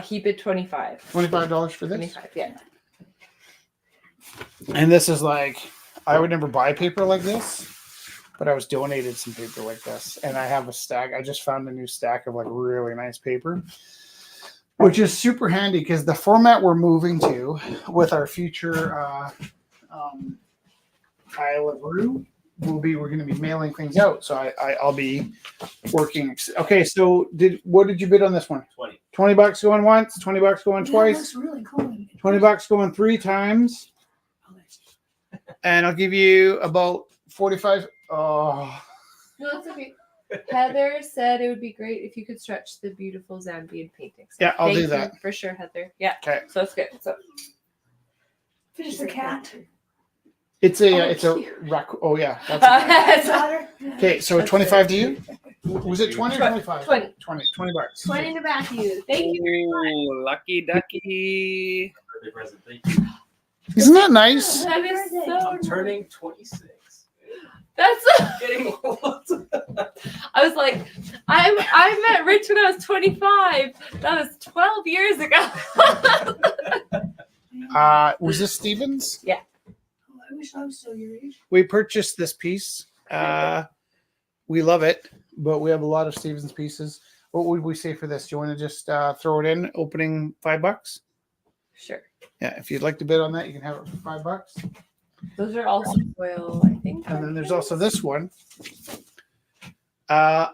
He bid 25. $25 for this. 25, yeah. And this is like, I would never buy paper like this, but I was donated some paper like this. And I have a stack. I just found a new stack of like really nice paper, which is super handy because the format we're moving to with our future Isle of Rue will be, we're going to be mailing things out. So I'll be working. Okay. So what did you bid on this one? 20. $20 going once, $20 going That twice, looks really cool. $20 going 3 times. And I'll give you about 45. Oh, No, that's okay. Heather said it would be great if you could stretch the beautiful Zambian paintings. Yeah, I'll do Thank that. you, for sure, Heather. Yeah. okay. So that's good. So Finish the cat. It's a Oh, it's a cute. raccoon. Oh yeah. That's Daughter. okay. So 25 to you. Was it 20 or 25? 20. 20 bucks. 20 to Matthew. Thank you very much. Ooh, lucky ducky. Birthday present. Thank you. Isn't that nice? That is so I'm turning 26. That's Getting old. I was like, I met Rich when I was 25. That was 12 years ago. Was this Stevens? Oh, I wish I was still your age. We purchased this piece. We love it, but we have a lot of Stevens pieces. What would we say for this? Do you want to just throw it in, opening $5? Sure. Yeah, if you'd like to bid on that, you can have it for $5. Those are also oil, I think. And then there's also this one. $5.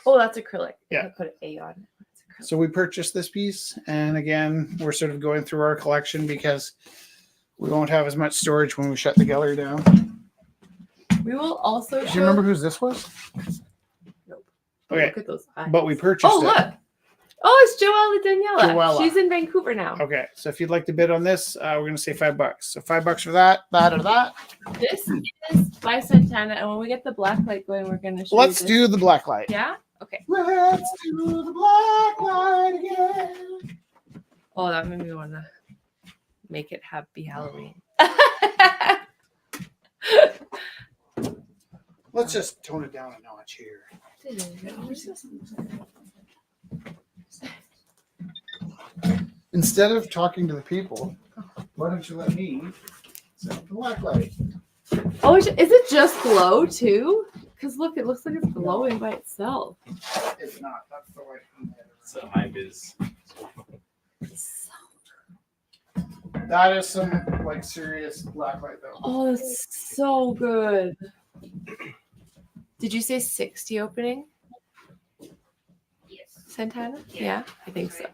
Oh, that's acrylic. Yeah. I put an A on it. It's acrylic. So we purchased this piece, and again, we're sort of going through our collection because we won't have as much storage when we shut the gallery down. We will also Do you remember whose this was? Nope. Okay, Look at those eyes. but we purchased Oh, it. look. Oh, it's Joella Daniela. Joella. She's in Vancouver now. Okay, so if you'd like to bid on this, we're going to say $5. So $5 for that, or that. This is by Santana, and when we get the black light going, we're going to show Let's you do the black light. this. Yeah? Okay. Let's do the black light again. Oh, that made me want to make it happy Halloween. Let's just tone it down a notch here. Instead of talking to the people, why don't you let me set up the black light? Oh, is it just glow too? Because look, it looks like it's glowing by itself. If not, that's the way. So hype is. That is some like serious black light though. Oh, that's so good. Did you say 60 opening? Yes. Santana? Yeah. Yeah, I think so.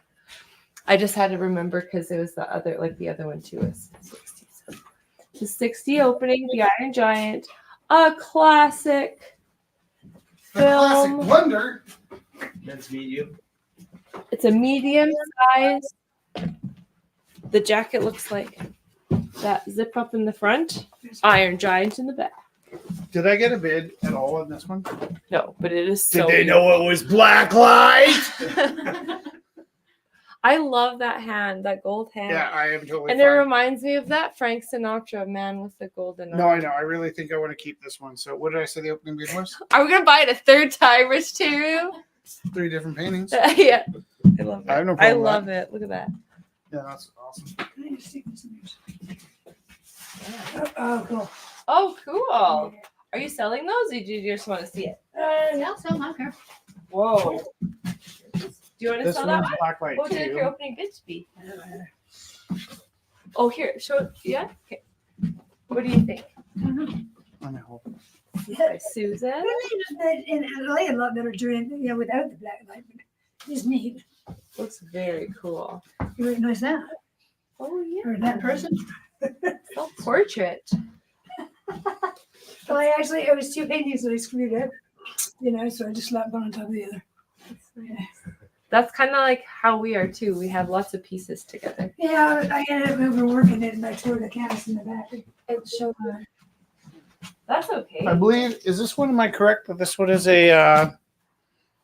I just had to remember because it was the other one too was 60. So the 60 opening, the Iron Giant, a classic The classic film. wonder. Nice to meet you. It's a medium size. The jacket looks like that zip up in the front, Iron Giant in the back. Did I get a bid at all on this one? No, but it is so. it was black light? I love that hand, that gold hand. Yeah, I am totally. And it fine. reminds me of that Frank Sinatra Man with the golden No, arm. I know. I really think I want to keep this one. So, what did I say the opening bid was? Are we gonna buy it a third time, Rich Teru? 3 different paintings. Yeah. I love it. I have no I problem with love it. Look at that. Yeah, that's awesome. I need to stick this in yours. Oh, cool. Oh, cool. Are you selling those or do you just want to see it? No, so I don't care. Whoa. Do you want to This sell that one's one? black light What would your too. opening bid be? Oh, here. Show it. Yeah? Okay. What do you think? I know. By Susan? And I like a lot better during, without the black light. But it's neat. Looks very cool. You recognize that? Oh, yeah. Or that person? Oh, portrait. Well, it was 2 paintings that I screwed up. So I just slapped one on top of the other. That's kind of like how we are too. We have lots of pieces together. Yeah, I ended up overworking it and I tore the canvas in the back. It showed That's okay. I believe, is this one, am I correct that this one is a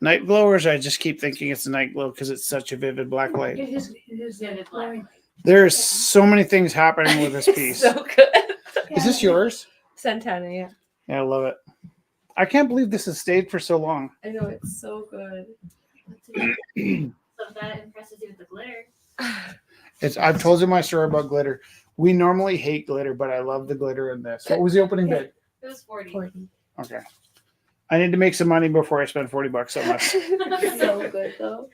night glow, or is I just keep thinking it's a night glow because it's such a vivid black light? It is Vivid black. There's so many things happening with this piece. So good. Is this yours? Santana, yeah. Yeah, I love it. I can't believe this has stayed for so long. I know it's so good. So if that impresses you with the glitter. I've told you my story about glitter. We normally hate glitter, but I love the glitter in this. What was the opening bid? It was 40. 40. Okay. I need to make some money before I spend $40 on this. So good though.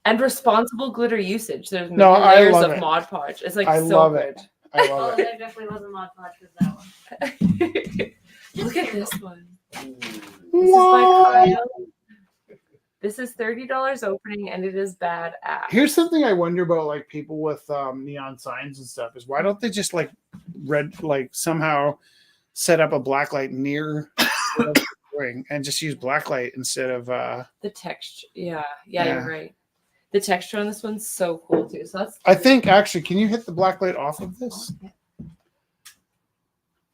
And responsible glitter usage. There's No, many I layers love of it. Mod Podge. It's like I so love good. it. I Oh, love it. there definitely was a Mod Podge with that one. Look at this one. Ooh. This is by Kyle. This is $30 opening and it is bad ass. Here's something I wonder about, like people with neon signs and stuff, is why don't they just like somehow set up a black light near the ring and just use black light instead of The texture. Yeah, Yeah. you're right. The texture on this one's so cool too. So that's I think actually, can you hit the black light off of this?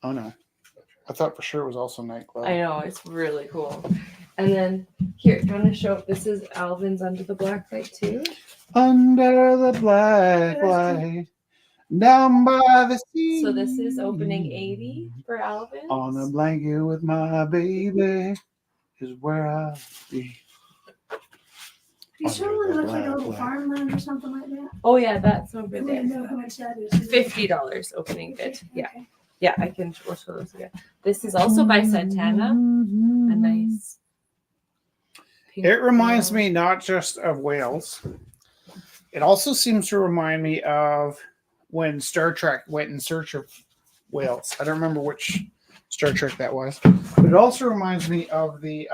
Oh no. I thought for sure it was also night glow. I know, it's really cool. And then here, do you want to show this is Alvin's Under the Black Light too? Under the black light, down by the sea. So this is opening 80 for Alvin. On a blanket with my baby is where I'll be. You sure one looks like a little farmland or something like that? Oh yeah, that's over I there. don't know how much that is. $50 opening bid. Yeah. Okay. Yeah, we'll show those again. This is also by Santana. A nice pink It reminds flower. me not just of Wales. It also seems to remind me of when Star Trek went in search of whales. I don't remember which Star Trek that was, but it also reminds me of the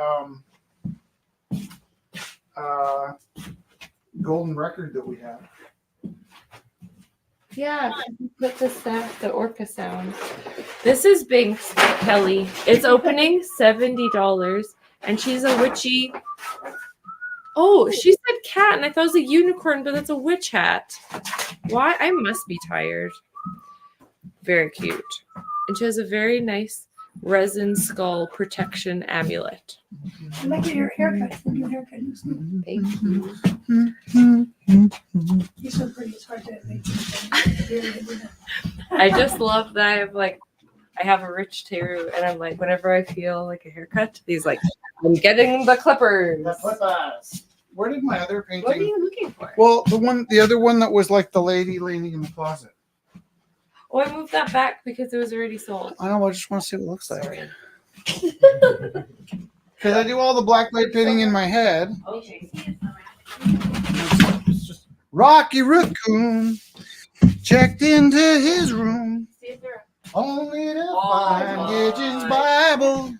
golden record that we have. Yeah, put the orca sound. This is Binks by Kelly. It's opening $70, and she's a witchy. Oh, she said cat, and I thought it was a unicorn, but that's a witch hat. Why? I must be tired. Very cute, and she has a very nice resin skull protection amulet. I like your haircut. The new haircut looks good. Thank you. You're so pretty. It's hard to make it. I just love that I have a rich tattoo, and I'm like, whenever I feel like a haircut, these like, I'm getting the clippers. The clippers. Where did my other What are painting? you looking for? Well, the other one that was like the lady leaning in the closet. Oh, I moved that back because it was already sold. I know. I just want to see what it looks like. Sorry. Because I do all the black light painting in my head. Okay. It's just Rocky Raccoon checked into his room See if they're only to Oh, find God. Gidget's Bible.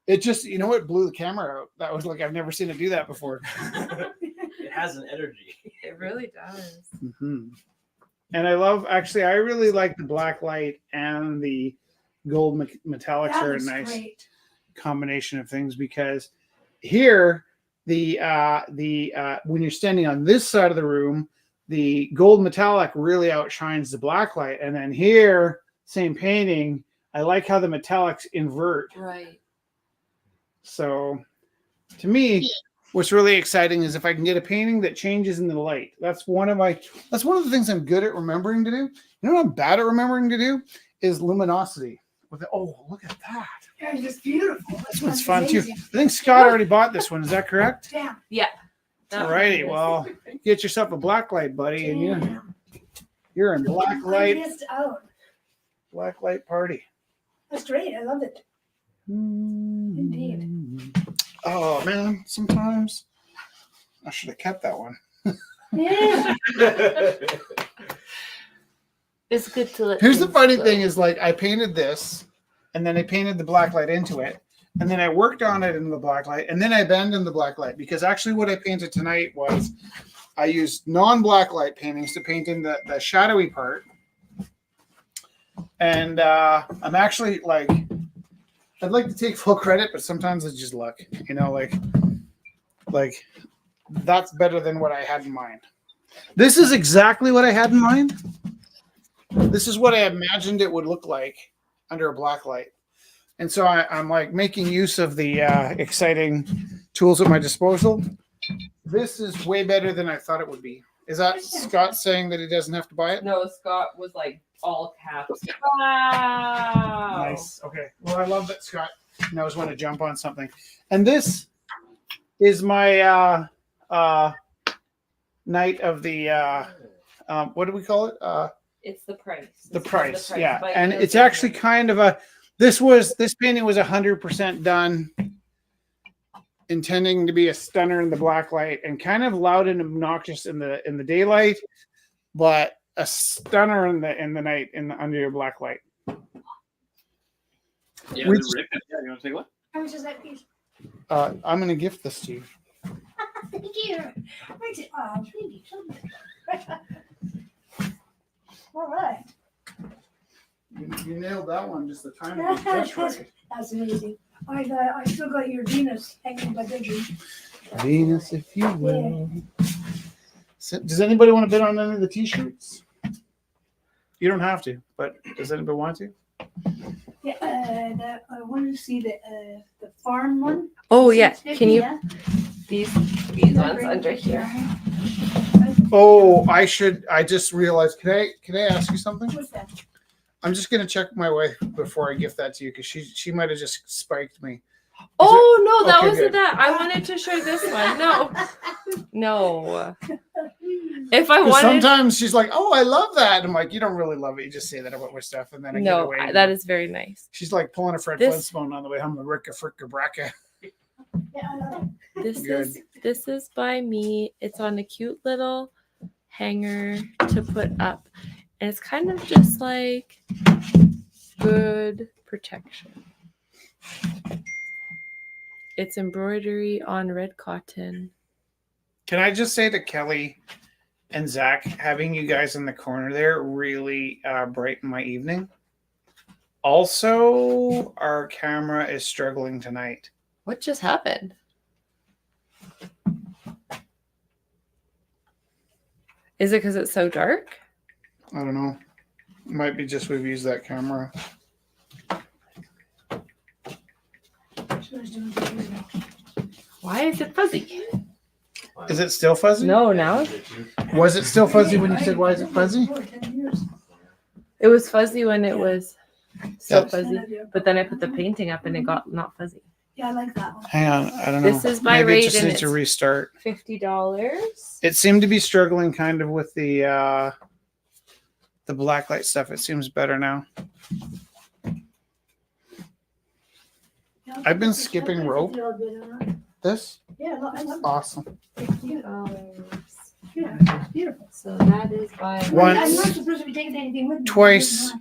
It just, you know what, blew the camera out. That was like, I've never seen it do that before. It has an energy. It really does. And I love, actually, I really like the black light and the gold metallics That are a looks nice great. combination of things, because here the when you're standing on this side of the room, the gold metallic really outshines the black light, and then here, same painting, I like how the metallics invert. Right. So to me, what's really exciting is if I can get a painting that changes in the light. That's one of the things I'm good at remembering to do. You know what I'm bad at remembering to do is luminosity. Oh, look at that. Yeah, it's just beautiful. This one's fun too. I think Scott already bought this one. Is that correct? Damn. All righty. Well, get yourself a black light, buddy, and Damn. you're in black light Out. party. That's great. I love it. Indeed. Oh man, sometimes I should have kept that one. Yeah. It's good to let Here's the things funny go. thing is, like, I painted this, and then I painted the black light into it, and then I worked on it in the black light, and then I abandoned the black light, because actually what I painted tonight was I used non-black light paintings to paint in the shadowy part. And I'm actually like, I'd like to take full credit, but sometimes it's just luck, you know, like that's better than what I had in mind. This is exactly what I had in mind. This is what I imagined it would look like under a black light. And so I'm like making use of the exciting tools at my disposal. This is way better than I thought it would be. Is that Scott saying that he doesn't have to buy it? No, Scott was like all caps. Wow. Nice. Okay. Well, I love that Scott knows when to jump on something. And this is my night of the what do we call it? It's the price. The It's called price. The Yeah. by And Ian it's Taylor. actually kind of this painting was 100% done, intending to be a stunner in the black light and kind of loud and obnoxious in the daylight, but a stunner in the night under your black light. Yeah, Which- they're ripping. Yeah, you want to take a look? How much is that piece? I'm going to gift this to you. Thank you. Thank you. Oh, thank you so much. All right. You nailed that one just the time. It was just right. That's amazing. I still got your Venus hanging in my bedroom. Venus, if you will. So, does anybody want to bid on any of the t-shirts? You don't have to, but does anybody want to? Yeah, I wanted to see the farm one. Oh yeah. $6.50, Can you yeah? these Is that ones great? under here? Oh, I just realized. Can I ask you something? What's that? I'm just gonna check my wife before I gift that to you, because she might have just spiked me. Oh no, that Okay, wasn't good. that. I wanted to show this one. No. No. If I 'Cause wanted sometimes she's like, "Oh, I love that." I'm like, "You don't really love it. You just say that about my stuff," and then I get no, away. that is very nice. She's like pulling a Fred This- Flintstone on the way home. The Ricka Fricka Bracka. Yeah, I know. This is by me. It's on a cute little hanger to put up. And it's kind of just like good protection. It's embroidery on red cotton. Can I just say to Kelly and Zach, having you guys in the corner there really brightened my evening. Also, our camera is struggling tonight. What just happened? Is it because it's so dark? I don't know. It might be just we've used that camera. is it fuzzy? Is it still fuzzy? No, now Was it still fuzzy when you said, why is it fuzzy? it was fuzzy when it was so Yeah. fuzzy. But then I put the painting up and it got not fuzzy. Yeah, I like that one. Hang on, I don't know. This is by Maybe it just Raiden. needs to It's restart. $50. It seemed to be struggling kind of with the blacklight stuff. It seems better now. Yeah, I've been it's skipping got rope. a little bit on it. This? Yeah, I love it. Awesome. $50. Yeah, it's beautiful. So that is by Once, I'm not supposed to be taking anything with me. twice.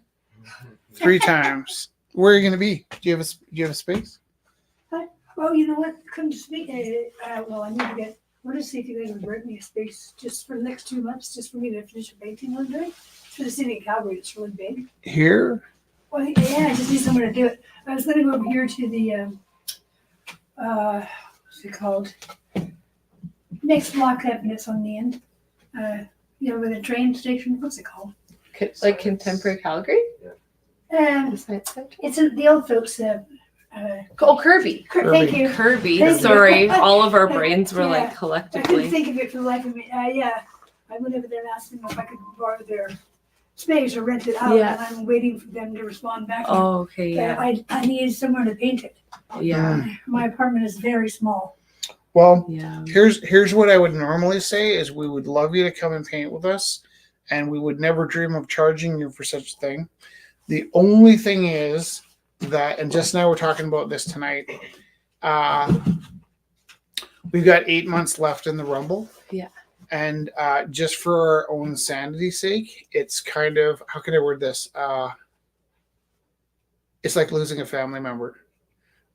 3 times. Where are you going to be? Do you have a space? Well, you know what? Come to speak. Well, I need to get. I want to see if you guys would rent me a space just for the next 2 months, just for me to finish a painting I'm doing. It's for the city of Calgary. It's really big. Here? Well, yeah, I just need somewhere to do it. I was going to go over here to the, what's it called? Next block up, and it's on the end. Where the train station. What's it called? like Contemporary Calgary. The Science Center. It's the old folks. Oh, Kirby. Thank you. Kirby. Thank you. Sorry, all of our brains were Yeah. like I couldn't collectively. think of it for the life of me. Yeah, I went over there and asked them if I could borrow their space or rent it out, Yeah. and I'm waiting for them to respond back. Oh, okay, yeah, I needed somewhere to paint it. yeah, My apartment is very small. Well, yeah. here's what I would normally say is we would love you to come and paint with us, and we would never dream of charging you for such a thing. The only thing is that, and just now we're talking about this tonight, we've got 8 months left in the Rumble. Yeah. And just for our own sanity's sake, it's kind of, how can I word this? It's like losing a family member,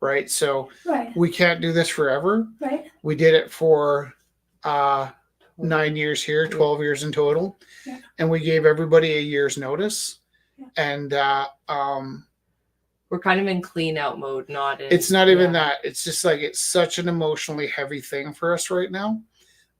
right? So Right, we can't do this forever. right. We did it for 9 years here, 12 years in total. Yeah. And we gave everybody a year's notice. Yeah. And We're kind of in clean out mode, not in. it's not even yeah. that. It's just like it's such an emotionally heavy thing for us right now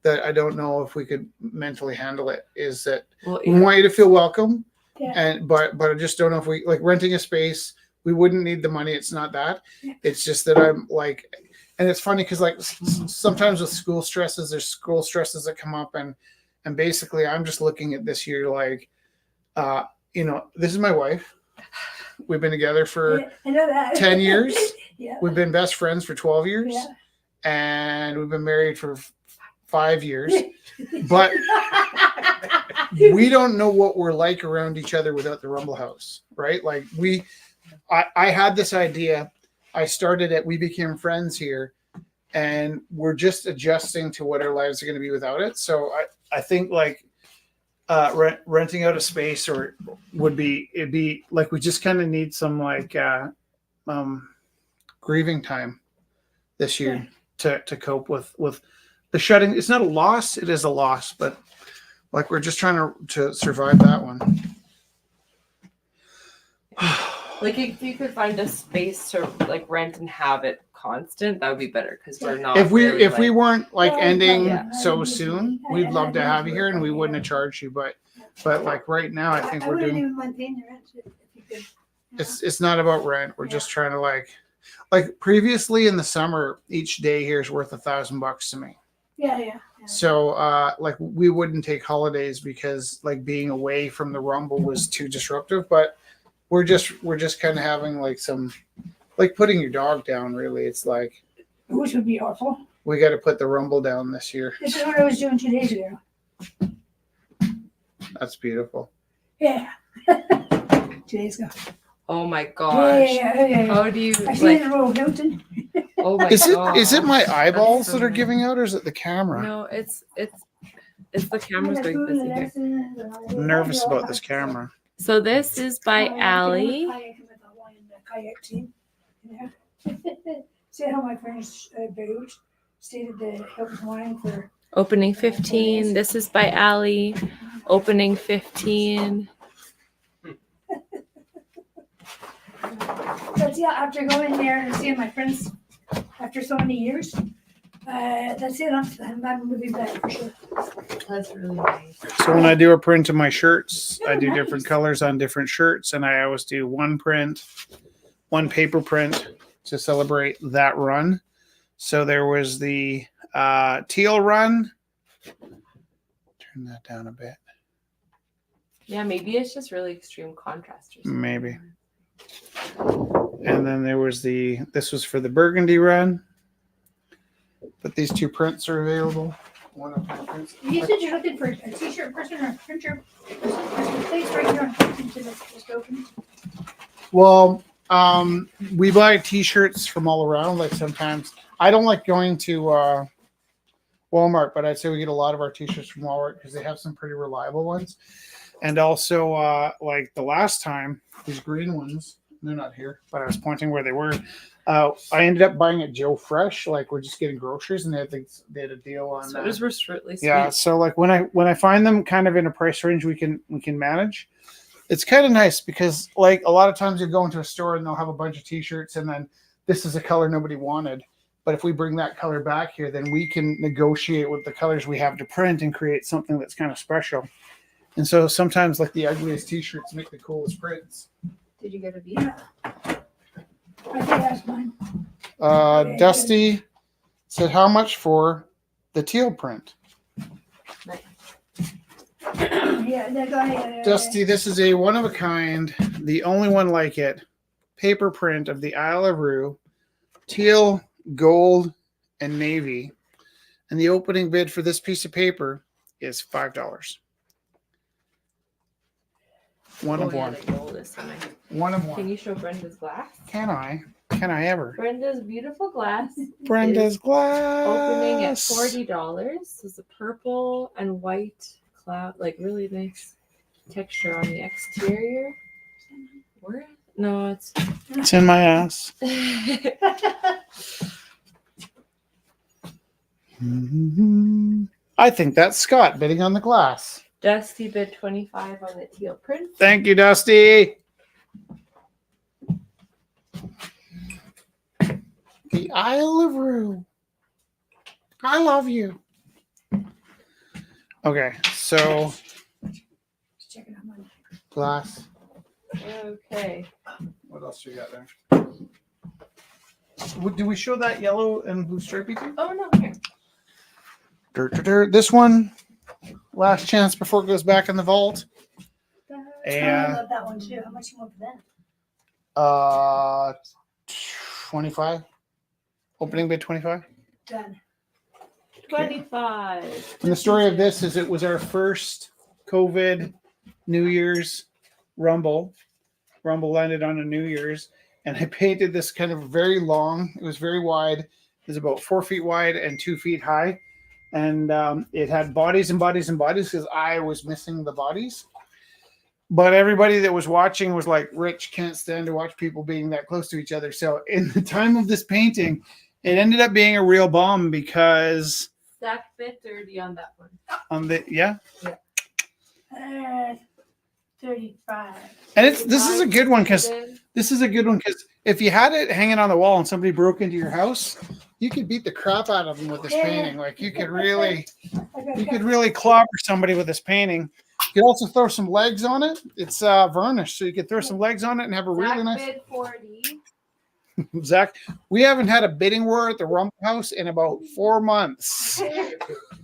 that I don't know if we could mentally handle it. Is that Well, we want you to feel welcome. Yeah. And but I just don't know if we like renting a space. We wouldn't need the money. It's not that. Yeah. It's just that I'm like, and it's funny because like sometimes with school stresses, there's school stresses that come up, and basically I'm just looking at this year like, this is my wife. We've been together for Yeah, I know that. 10 years. Yeah. We've been best friends for 12 years, Yeah. and we've been married for 5 years. But we don't know what we're like around each other without the Rumble House, right? Like I had this idea. I started it. We became friends here, and we're just adjusting to what our lives are going to be without it. So I think like renting out a space it'd be like we just kind of need some like grieving time this year to cope with the shutting. It's not a loss. It is a loss, but like we're just trying to survive that one. Like if you could find a space to like rent and have it constant, that would be better because we're not. If we really, weren't like Yeah, ending yeah. so soon, we'd love to have you here, and we wouldn't have charged you. But like right now, I think we're wouldn't doing. even mind paying the rent if you could. It's not about rent. We're just trying to like previously in the summer, each day here is worth $1,000 to me. Yeah. So like we wouldn't take holidays because like being away from the Rumble was too disruptive. But we're just kind of having like some like putting your dog down. Really, it's like Which would be awful. we got to put the Rumble down this year. This is what I was doing 2 days ago. That's beautiful. Yeah. 2 days ago. Oh my gosh! Yeah. How do you I see like? the Royal Hilton. Oh my Is god! it my eyeballs so that are nice. giving out, or is it the camera? No, it's the camera's going busy here. I'm nervous about this camera. So this is by Allie. Kayak team. Yeah. See how my friends Beirut stayed at the Hilton Hawaiian for. Opening 15. This is by Allie. Opening 15. But yeah, after going there and seeing my friends after so many years, that's it. I'm moving back for sure. That's really nice. So when I do a print of my shirts, I do different colors on different shirts, and I always do one paper print to celebrate that run. So there was the teal run. Turn that down a bit. Yeah, maybe it's just really extreme contrast or something. Maybe. And then there was this was for the burgundy run. But these two prints are available. One of my prints. You said you're looking for a t-shirt person or a printer. Please right here on Huffington that's just open. Well, we buy t-shirts from all around. Like sometimes I don't like going to Walmart, but I'd say we get a lot of our t-shirts from Walmart because they have some pretty reliable ones. And also, like the last time, these green ones, they're not here, but I was pointing where they were. I ended up buying at Joe Fresh. Like we're just getting groceries, and they had a deal on. So those were really sweet. Yeah, so like when I find them kind of in a price range we can manage, it's kind of nice because like a lot of times you go into a store and they'll have a bunch of t-shirts and then this is a color nobody wanted. But if we bring that color back here, then we can negotiate with the colors we have to print and create something that's kind of special. And so sometimes like the ugliest t-shirts make the coolest prints. Did you get a V? I think that's mine. Dusty said, how much for the teal print? Yeah, that guy. Dusty, this is a one of a kind, the only one like it, paper print of the Isle of Rue, teal, gold, and navy. And the opening bid for this piece of paper is $5. One of one. The gold is coming. One of Can one. you show Brenda's glass? Can I? Can I ever? Brenda's beautiful glass. Brenda's glass. Opening at $40. This is a purple and white cloud, like really nice texture on the exterior. Where? No, it's. It's in my ass. I think that's Scott bidding on the glass. Dusty bid 25 on the teal print. Thank you, Dusty. The Isle of Rue. I love you. Okay, so Check it out, mine. glass. Okay. What else do you got there? Do we show that yellow and blue stripey too? Oh no, here. This one, last chance before it goes back in the vault. I And love that one too. How much you want for that? 25. Opening bid 25. Done. 25. And the story of this is it was our first COVID New Year's Rumble. Rumble landed on a New Year's, and I painted this kind of very long. It was very wide. It was about 4 feet wide and 2 feet high, and it had bodies and bodies and bodies because I was missing the bodies. But everybody that was watching was like, Rich can't stand to watch people being that close to each other. So in the time of this painting, it ended up being a real bomb because Zach bid 30 on that one. on the yeah. 35. And this is a good one because if you had it hanging on the wall and somebody broke into your house, you could beat the crap out of them with this painting. Like you could really clobber somebody with this painting. You could also throw some legs on it. It's varnished, so you could throw some legs on it and have a really Zach nice. bid 40. Zach, we haven't had a bidding war at the Rumble House in about 4 months. Yeah.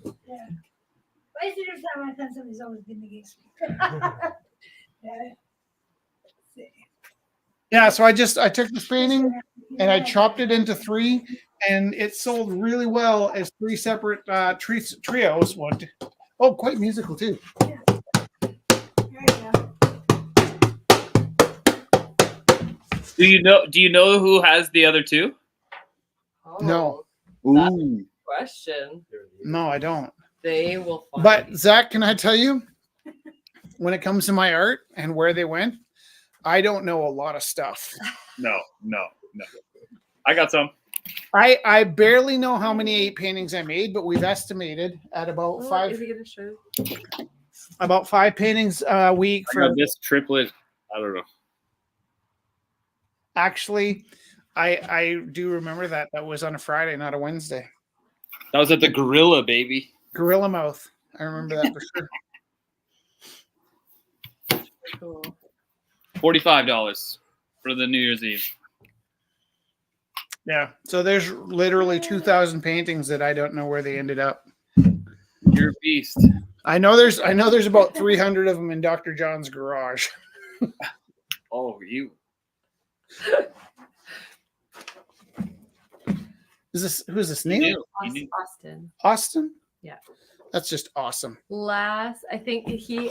Why is it every time I come, somebody's always been against me? Yeah. Yeah, so I took this painting and I chopped it into 3, and it sold really well as 3 separate trios. Oh, quite musical too. There you go. Do you know who has the other two? Oh, No. Ooh. Question. No, I don't. They will find. But Zach, can I tell you, when it comes to my art and where they went, I don't know a lot of stuff. No. I got some. I barely know how many 8 paintings I made, but we've estimated at about Oh, 5 Is he gonna show? about 5 paintings a week I for got this triplet. I don't know. actually I do remember that was on a Friday, not a Wednesday. That was at the Gorilla, baby. Gorilla Mouth. I remember that for sure. Cool. $45 for the New Year's Eve. Yeah. So there's literally 2,000 paintings that I don't know where they ended up. You're a beast. I know there's about 300 of them in Dr. John's garage. Oh, you. Who's this? You Neil? knew. You knew. Austin. Austin? Yeah. That's just awesome. I think he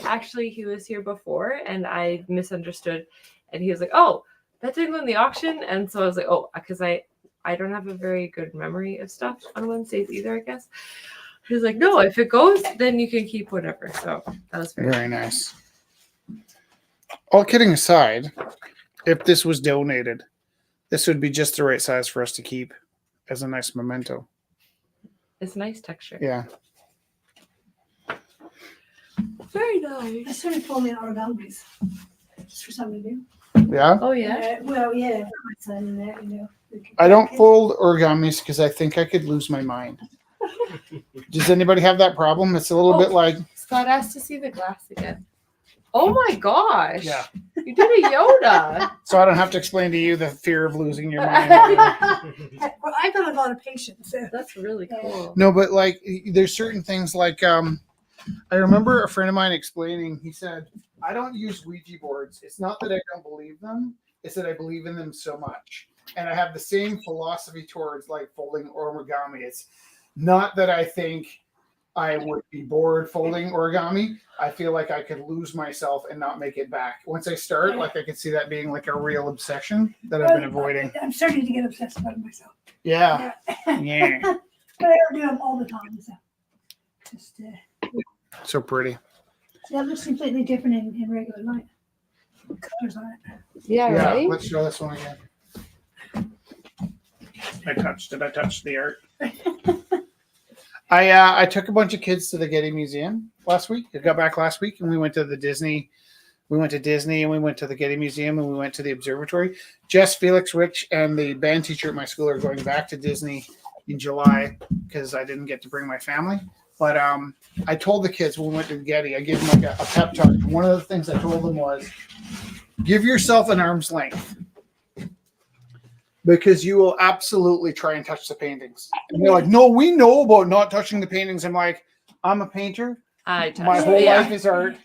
was here before and I misunderstood and he was like, oh, that didn't go in the auction. And so I was like, oh, because I don't have a very good memory of stuff on Wednesdays either, I guess. He was like, no, if it goes, then you can keep whatever. So that was Very nice. All kidding aside, if this was donated, this would be just the right size for us to keep as a nice memento. It's nice texture. Yeah. Very I nice. started folding origami's just for something to do. Yeah. Oh yeah. Well, yeah, for my son and that, you know. I don't fold origamis because I think I could lose my mind. Does anybody have that problem? It's a little bit like, Scott asked to see the glass again. Oh my gosh. yeah. You did a Yoda. So I don't have to explain to you the fear of losing your mind. Well, I've got a lot of patience. So. That's really cool. No, but like there's certain things like I remember a friend of mine explaining, he said, I don't use Ouija boards. It's not that I don't believe them, it's that I believe in them so much. And I have the same philosophy towards like folding origami. It's not that I think I would be bored folding origami. I feel like I could lose myself and not make it back. Once I start, like I could see that being like a real obsession that I've been avoiding. I'm starting to get obsessed about it myself. Yeah. Yeah. But I don't do them all the time. So just So pretty. that looks completely different in regular light. Colors on it. Yeah, Yeah. right? Let's show this one again. I touched the art. I took a bunch of kids to the Getty Museum last week. I got back last week and we went to the Disney. We went to Disney and we went to the Getty Museum and we went to the observatory. Jess, Felix, Rich, and the band teacher at my school are going back to Disney in July because I didn't get to bring my family. But I told the kids when we went to Getty, I gave them like a pep talk. One of the things I told them was, give yourself an arm's length because you will absolutely try and touch the paintings. And they're like, no, we know about not touching the paintings. I'm like, I'm a painter. I My touched whole it, yeah. life is art.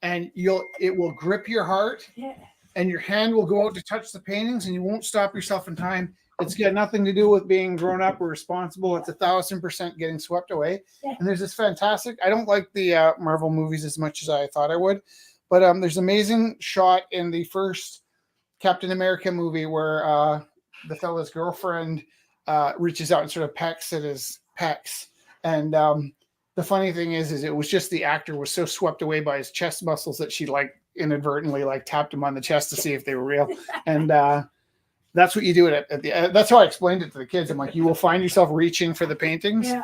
And it will grip your heart Yeah. and your hand will go out to touch the paintings and you won't stop yourself in time. It's got nothing to do with being grown up or responsible. It's 1,000% getting swept away. Yeah. And there's this fantastic, I don't like the Marvel movies as much as I thought I would, but there's an amazing shot in the first Captain America movie where the fella's girlfriend reaches out and sort of pecks at his pecs. And the funny thing is it was just the actor was so swept away by his chest muscles that she like inadvertently like tapped him on the chest to see if they were real. And that's what you do at the. That's how I explained it to the kids. I'm like, you will find yourself reaching for the paintings Yeah.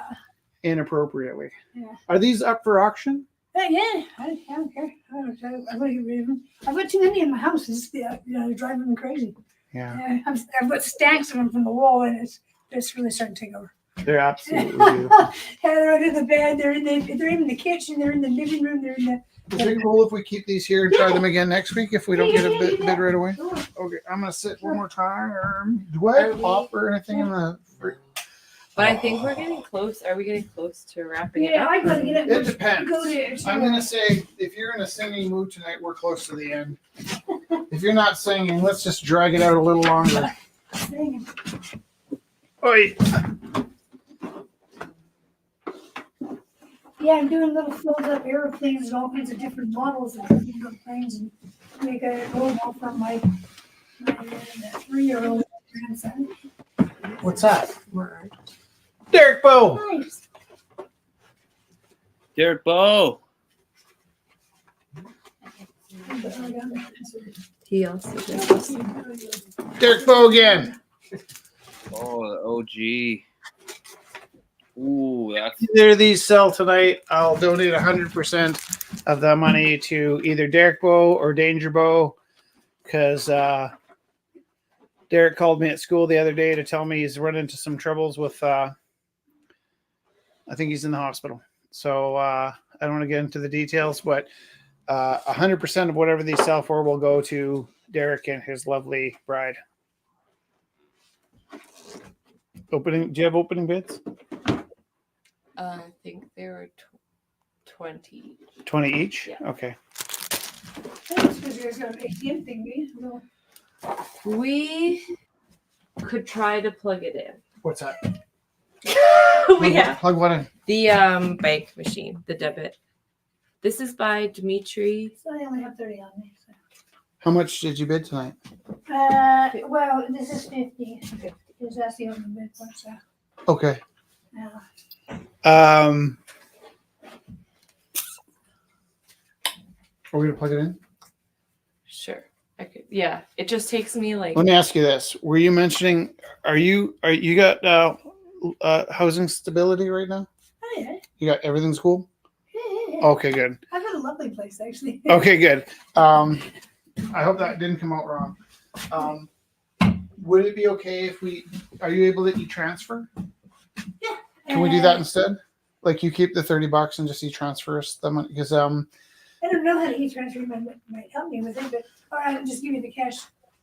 inappropriately. Yeah. Are these up for auction? Yeah. I don't care. I'm gonna get rid of them. I've got too many in my house. It's just, they're driving me crazy. Yeah, Yeah, I've got stacks of them from the wall, and it's really starting to take over. they're absolutely beautiful. Yeah, they're under the bed. They're in the kitchen. They're in the living room. They're in the. Is it cool if we keep these here and try them again next week if we don't get a Yeah, bid yeah. right away? Sure. Okay, I'm gonna sit one more time. Do I have pop or anything in the? But I think we're getting close. Are we getting close to wrapping it Yeah, up? I gotta get it. It depends. Go to. I'm gonna say if you're in a singing mood tonight, we're close to the end. If you're not singing, let's just drag it out a little longer. Sing. Oi. Yeah, I'm doing little float-up airplanes and all kinds of different models of different planes and make a robot for my 3-year-old grandson. What's that? Derek Bow. Nice. Derek Bow. He also did this. Derek Bow again. Oh, the OG. Ooh, that's Either of these sell tonight, I'll donate 100% of the money to either Derek Bow or Danger Bow because Derek called me at school the other day to tell me he's run into some troubles with, I think he's in the hospital. So I don't want to get into the details, but 100% of whatever these sell for will go to Derek and his lovely bride. Opening? Do you have opening bids? I think there were 20. 20 each. Yeah. Okay. That's because you guys got an ATM thing, do you? No. We could try to plug it in. What's that? We have Plug what in? the bank machine, the debit. This is by Dimitri. So I only have 30 on me. So. How much did you bid tonight? Well, this is 50. Because that's the only bid one, so. Okay. Yeah. Are we gonna plug it in? Sure. I could. Yeah. It just takes me like. Let me ask you this: were you mentioning? Are you got housing stability right now? Oh, yeah. You got everything's cool. Yeah. Okay, good. I've got a lovely place, actually. Okay, good. I hope that didn't come out wrong. Would it be okay if are you able to e-transfer? Yeah. Can we do that instead? Like you keep the $30 and just e-transfer us the money? Because I don't know how to e-transfer. Might help me with it, but or I can just give you the cash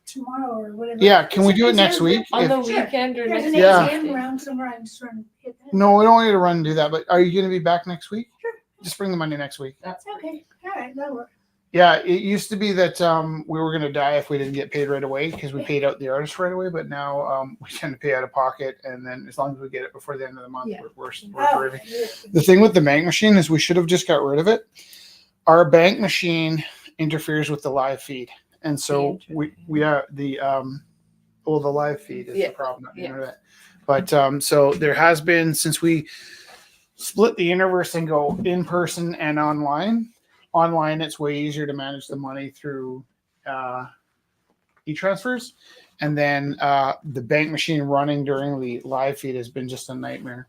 tomorrow or whatever. yeah, can we do it next week? On the Sure. weekend or There's next an Yeah. ATM around somewhere. I just run hit that. No, we don't want you to run and do that. But are you going to be back next week? Sure. Just bring the money next week. That's Okay. All right. That'll work. Yeah, it used to be that we were going to die if we didn't get paid right away because we paid out the artist right away. But now we tend to pay out of pocket, and then as long as we get it before the end of the month, Yeah. we're Oh, gravy. The thing with the bank machine is we should have just got rid of it. Our bank machine interferes with the live feed, and so we are the live feed is Yeah. the problem, not the Yeah. internet. But so there has been since we split the universe and go in person and online. Online, it's way easier to manage the money through e-transfers, and then the bank machine running during the live feed has been just a nightmare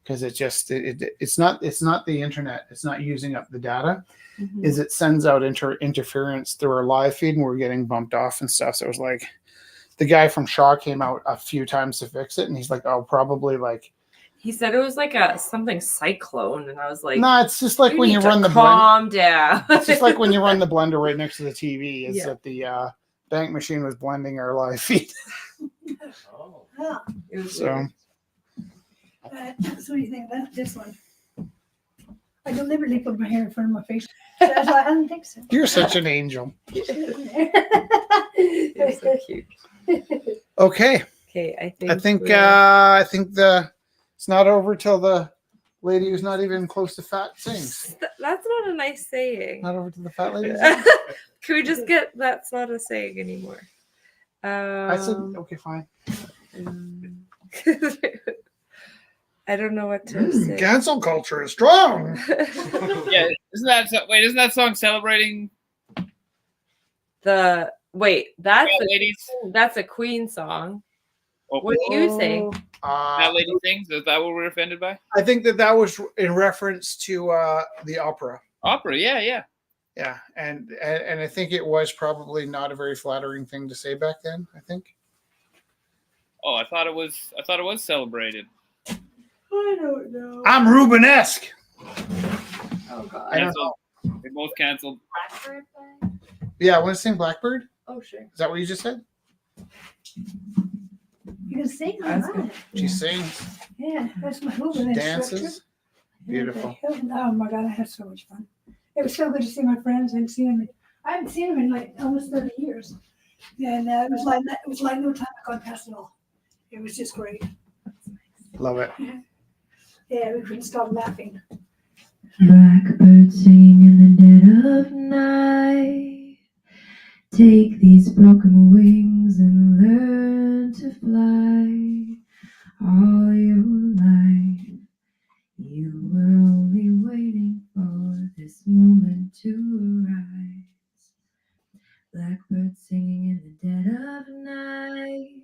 because it's not the internet, it's not using up the data, Mhm. is it sends out interference through our live feed and we're getting bumped off and stuff. So it was like the guy from Shaw came out a few times to fix it, and he's like, "Oh, probably like." He said it was like something cyclone, and I was like, No, it's just like when need you to run the blend. calm down. It's just like when you run the blender right next to the TV. Is Yeah. that the bank machine was blending our live feed? Oh. Oh, It was So weird. so what do you think about this one? I deliberately put my hair in front of my face. So that's why I didn't think so. you're such an angel. It was so cute. Okay, Okay, I I think it's not over till the lady who's not even close to fat sings. That's not a nice saying. Not over to the fat lady. Can we just get that's not a saying anymore? I said okay, fine. I don't know what to say. Cancel culture is strong. Yeah, isn't that song celebrating That's fat ladies? that's a Queen song. Oh, What do you say? fat lady things? Is that what we're offended by? I think that was in reference to the opera. Opera, yeah. Yeah, and I think it was probably not a very flattering thing to say back then. I think. Oh, I thought it was celebrated. I don't know. I'm Rubenesque. Oh God. I don't know. They both canceled. Blackbird Day? Yeah, want to sing Blackbird? Oh sure. Is that what you just said? You can sing That's on that. She sings, Yeah, that's my movement she instructor. dances. Beautiful. Oh my God, I had so much fun. It was so good to see my friends and see them. I haven't seen them in like almost 30 years. And it was like no time had gone past at all. It was just great. Love it. Yeah, we couldn't stop laughing. Blackbird singing in the dead of night. Take these broken wings and learn to fly. All your life, you were only waiting for this moment to arise. Blackbird singing in the dead of night.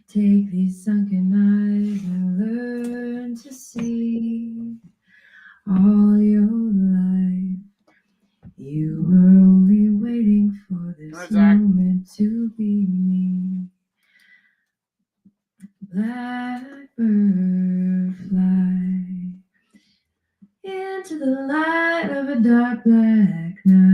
Take these sunken eyes and learn to see. All your life, you were only waiting for this Good, Zach. moment to be me. Blackbird fly into the light of a dark black night.